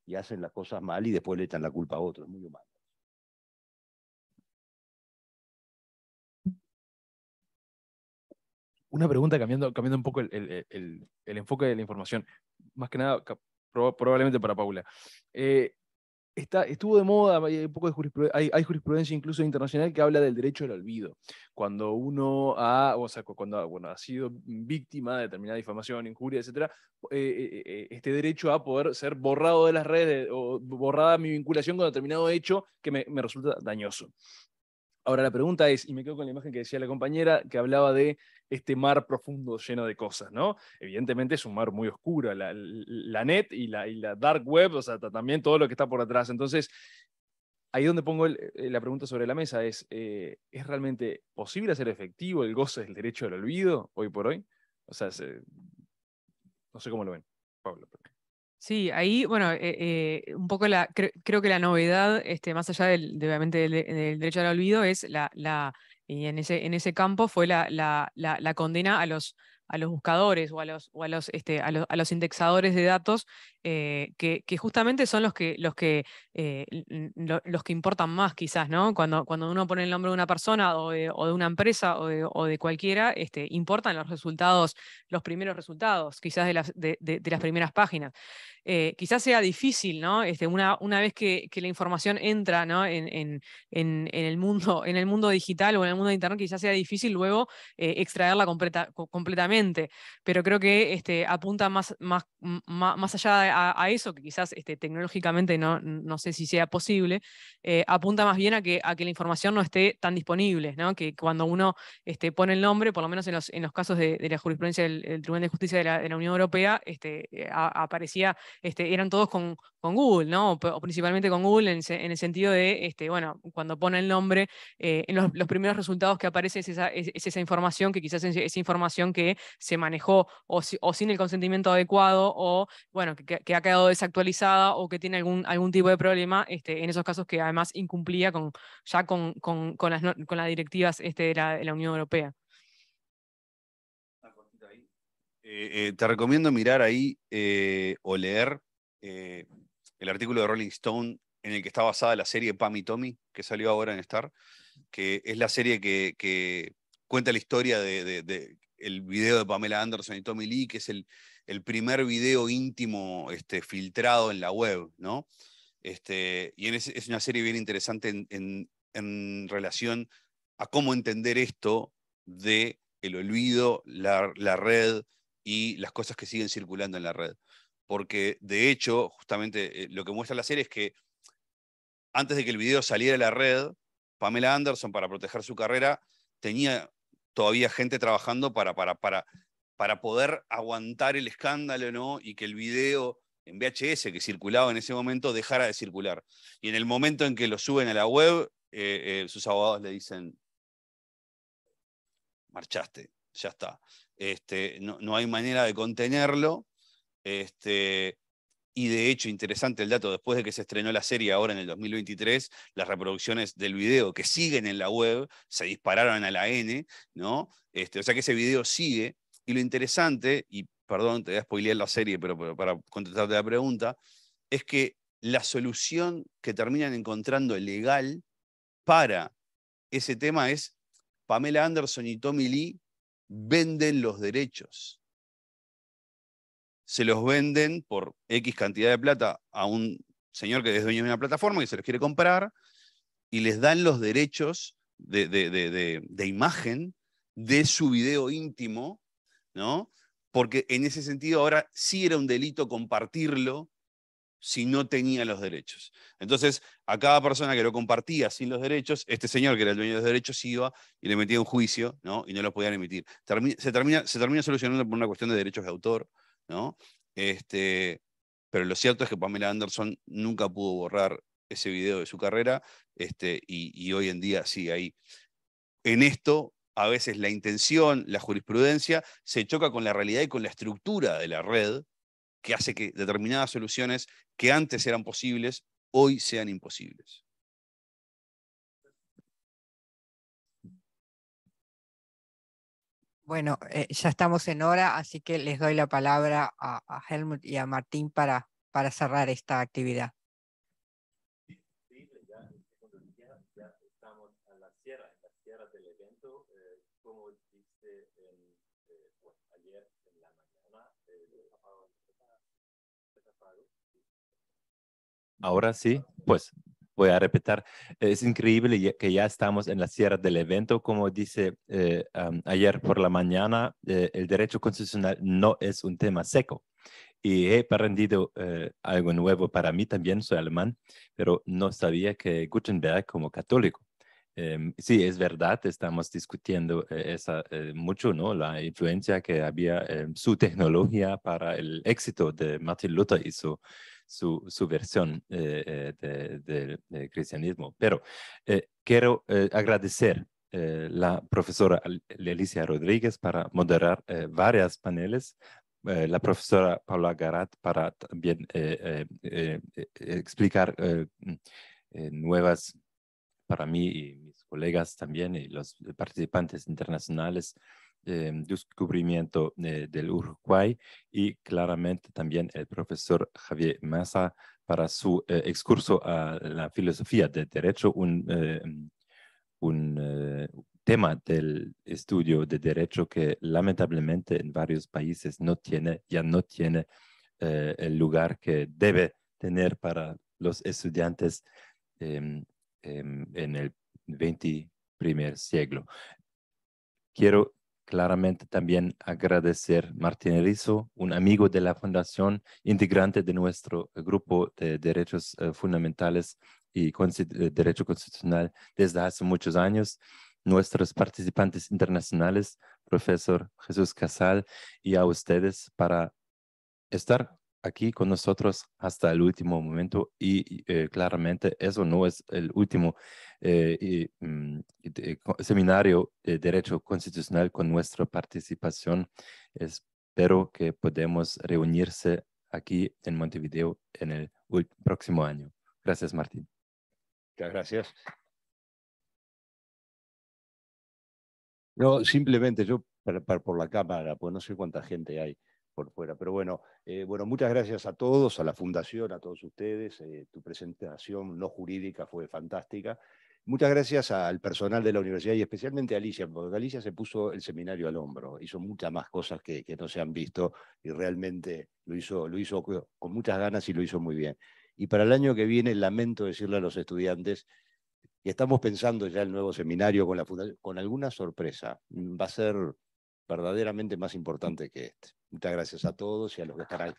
Y hacen las cosas mal y después le echan la culpa a otros. Es muy humano. Una pregunta cambiando un poco el enfoque de la información, más que nada probablemente para Paula. Estuvo de moda, hay jurisprudencia incluso internacional que habla del derecho al olvido. Cuando uno cuando ha sido víctima de determinada difamación, injuria, etc., este derecho a poder ser borrado de las redes o borrada mi vinculación con determinado hecho que me resulta dañoso. Ahora la pregunta es, y me quedo con la imagen que decía la compañera, que hablaba de este mar profundo lleno de cosas, ¿no? Evidentemente es un mar muy oscuro, la net y la dark web, o sea, también todo lo que está por atrás. Entonces, ahí donde pongo la pregunta sobre la mesa es realmente posible hacer efectivo el goce del derecho al olvido hoy por hoy? O sea, no sé cómo lo ven. Pablo. Sí, ahí, bueno, un poco creo que la novedad, más allá obviamente del derecho al olvido, es y en ese campo fue la condena a los buscadores o a los indexadores de datos, que justamente son los que importan más, quizás, ¿no? Cuando uno pone el nombre de una persona o de una empresa o de cualquiera, importan los resultados, los primeros resultados, quizás de las primeras páginas. Quizás sea difícil, ¿no? Una vez que la información entra, ¿no? en el mundo digital o en el mundo de Internet, quizás sea difícil luego extraerla completamente, pero creo que apunta más allá a eso, que quizás tecnológicamente no sé si sea posible, apunta más bien a que la información no esté tan disponible, ¿no? Que cuando uno pone el nombre, por lo menos en los casos de la jurisprudencia del Tribunal de Justicia de la Unión Europea, aparecía, eran todos con Google, ¿no? O principalmente con Google en el sentido de, bueno, cuando pone el nombre, en los primeros resultados que aparece es esa información, que quizás es esa información que se manejó o sin el consentimiento adecuado, o bueno, que ha quedado desactualizada, o que tiene algún tipo de problema, en esos casos que además incumplía con las directivas de la Unión Europea. Te recomiendo mirar ahí o leer el artículo de Rolling Stone en el que está basada la serie Pam y Tommy, que salió ahora en Star, que es la serie que cuenta la historia el video de Pamela Anderson y Tommy Lee, que es el primer video íntimo filtrado en la web, ¿no? Y es una serie bien interesante en relación a cómo entender esto de el olvido, la red y las cosas que siguen circulando en la red. Porque de hecho, justamente lo que muestra la serie es que antes de que el video saliera a la red, Pamela Anderson, para proteger su carrera, tenía todavía gente trabajando para poder aguantar el escándalo, ¿no? Y que el video en VHS que circulaba en ese momento dejara de circular. Y en el momento en que lo suben a la web, sus abogados le dicen: marchaste, ya está. No hay manera de contenerlo. Y de hecho, interesante el dato, después de que se estrenó la serie ahora en el 2023, las reproducciones del video que siguen en la web se dispararon a la N, ¿no? O sea que ese video sigue. Y lo interesante, y perdón, te voy a spoilear la serie, pero para contestarte la pregunta, es que la solución que terminan encontrando legal para ese tema es: Pamela Anderson y Tommy Lee venden los derechos. Se los venden por X cantidad de plata a un señor que es dueño de una plataforma que se los quiere comprar, y les dan los derechos de imagen de su video íntimo, ¿no? Porque en ese sentido ahora sí era un delito compartirlo si no tenía los derechos. Entonces, a cada persona que lo compartía sin los derechos, este señor, que era el dueño de los derechos, iba y le metía un juicio, ¿no? Y no lo podían emitir. Se termina solucionando por una cuestión de derechos de autor, ¿no? Pero lo cierto es que Pamela Anderson nunca pudo borrar ese video de su carrera, y hoy en día sigue ahí. En esto, a veces la intención, la jurisprudencia, se choca con la realidad y con la estructura de la red, que hace que determinadas soluciones que antes eran posibles, hoy sean imposibles. Bueno, ya estamos en hora, así que les doy la palabra a Helmut y a Martín para cerrar esta actividad. Ya estamos en la sierra del evento, como dice ayer en la mañana. Ahora sí, pues voy a repetir. Es increíble que ya estamos en la sierra del evento. Como dice ayer por la mañana, el derecho constitucional no es un tema seco. Y he aprendido algo nuevo para mí también, soy alemán, pero no sabía que Gutenberg como católico. Sí, es verdad, estamos discutiendo mucho, ¿no? La influencia que había su tecnología para el éxito de Martin Luther y su versión del cristianismo. Pero quiero agradecer la profesora Alicia Rodríguez para moderar varios paneles, la profesora Paula Garat para también explicar nuevas para mí y mis colegas también y los participantes internacionales, descubrimiento del Uruguay, y claramente también el profesor Javier Massa para su excurso a la filosofía del derecho, un tema del estudio de derecho que lamentablemente en varios países ya no tiene el lugar que debe tener para los estudiantes en el 21 siglo. Quiero claramente también agradecer a Martín Erizo, un amigo de la Fundación, integrante de nuestro grupo de derechos fundamentales y derecho constitucional desde hace muchos años, nuestros participantes internacionales, profesor Jesús Casal, y a ustedes para estar aquí con nosotros hasta el último momento y claramente eso no es el último seminario de Derecho Constitucional con nuestra participación. Espero que podamos reunirse aquí en Montevideo en el próximo año. Gracias, Martín. Muchas gracias. No, simplemente yo por la cámara, pues no sé cuánta gente hay por fuera, pero bueno, muchas gracias a todos, a la Fundación, a todos ustedes. Tu presentación no jurídica fue fantástica. Muchas gracias al personal de la universidad y especialmente a Alicia, porque Alicia se puso el seminario al hombro, hizo muchas más cosas que no se han visto y realmente lo hizo con muchas ganas y lo hizo muy bien. Y para el año que viene, lamento decirle a los estudiantes que estamos pensando ya el nuevo seminario con la Fundación, con alguna sorpresa. Va a ser verdaderamente más importante que este. Muchas gracias a todos y a los que están ahí.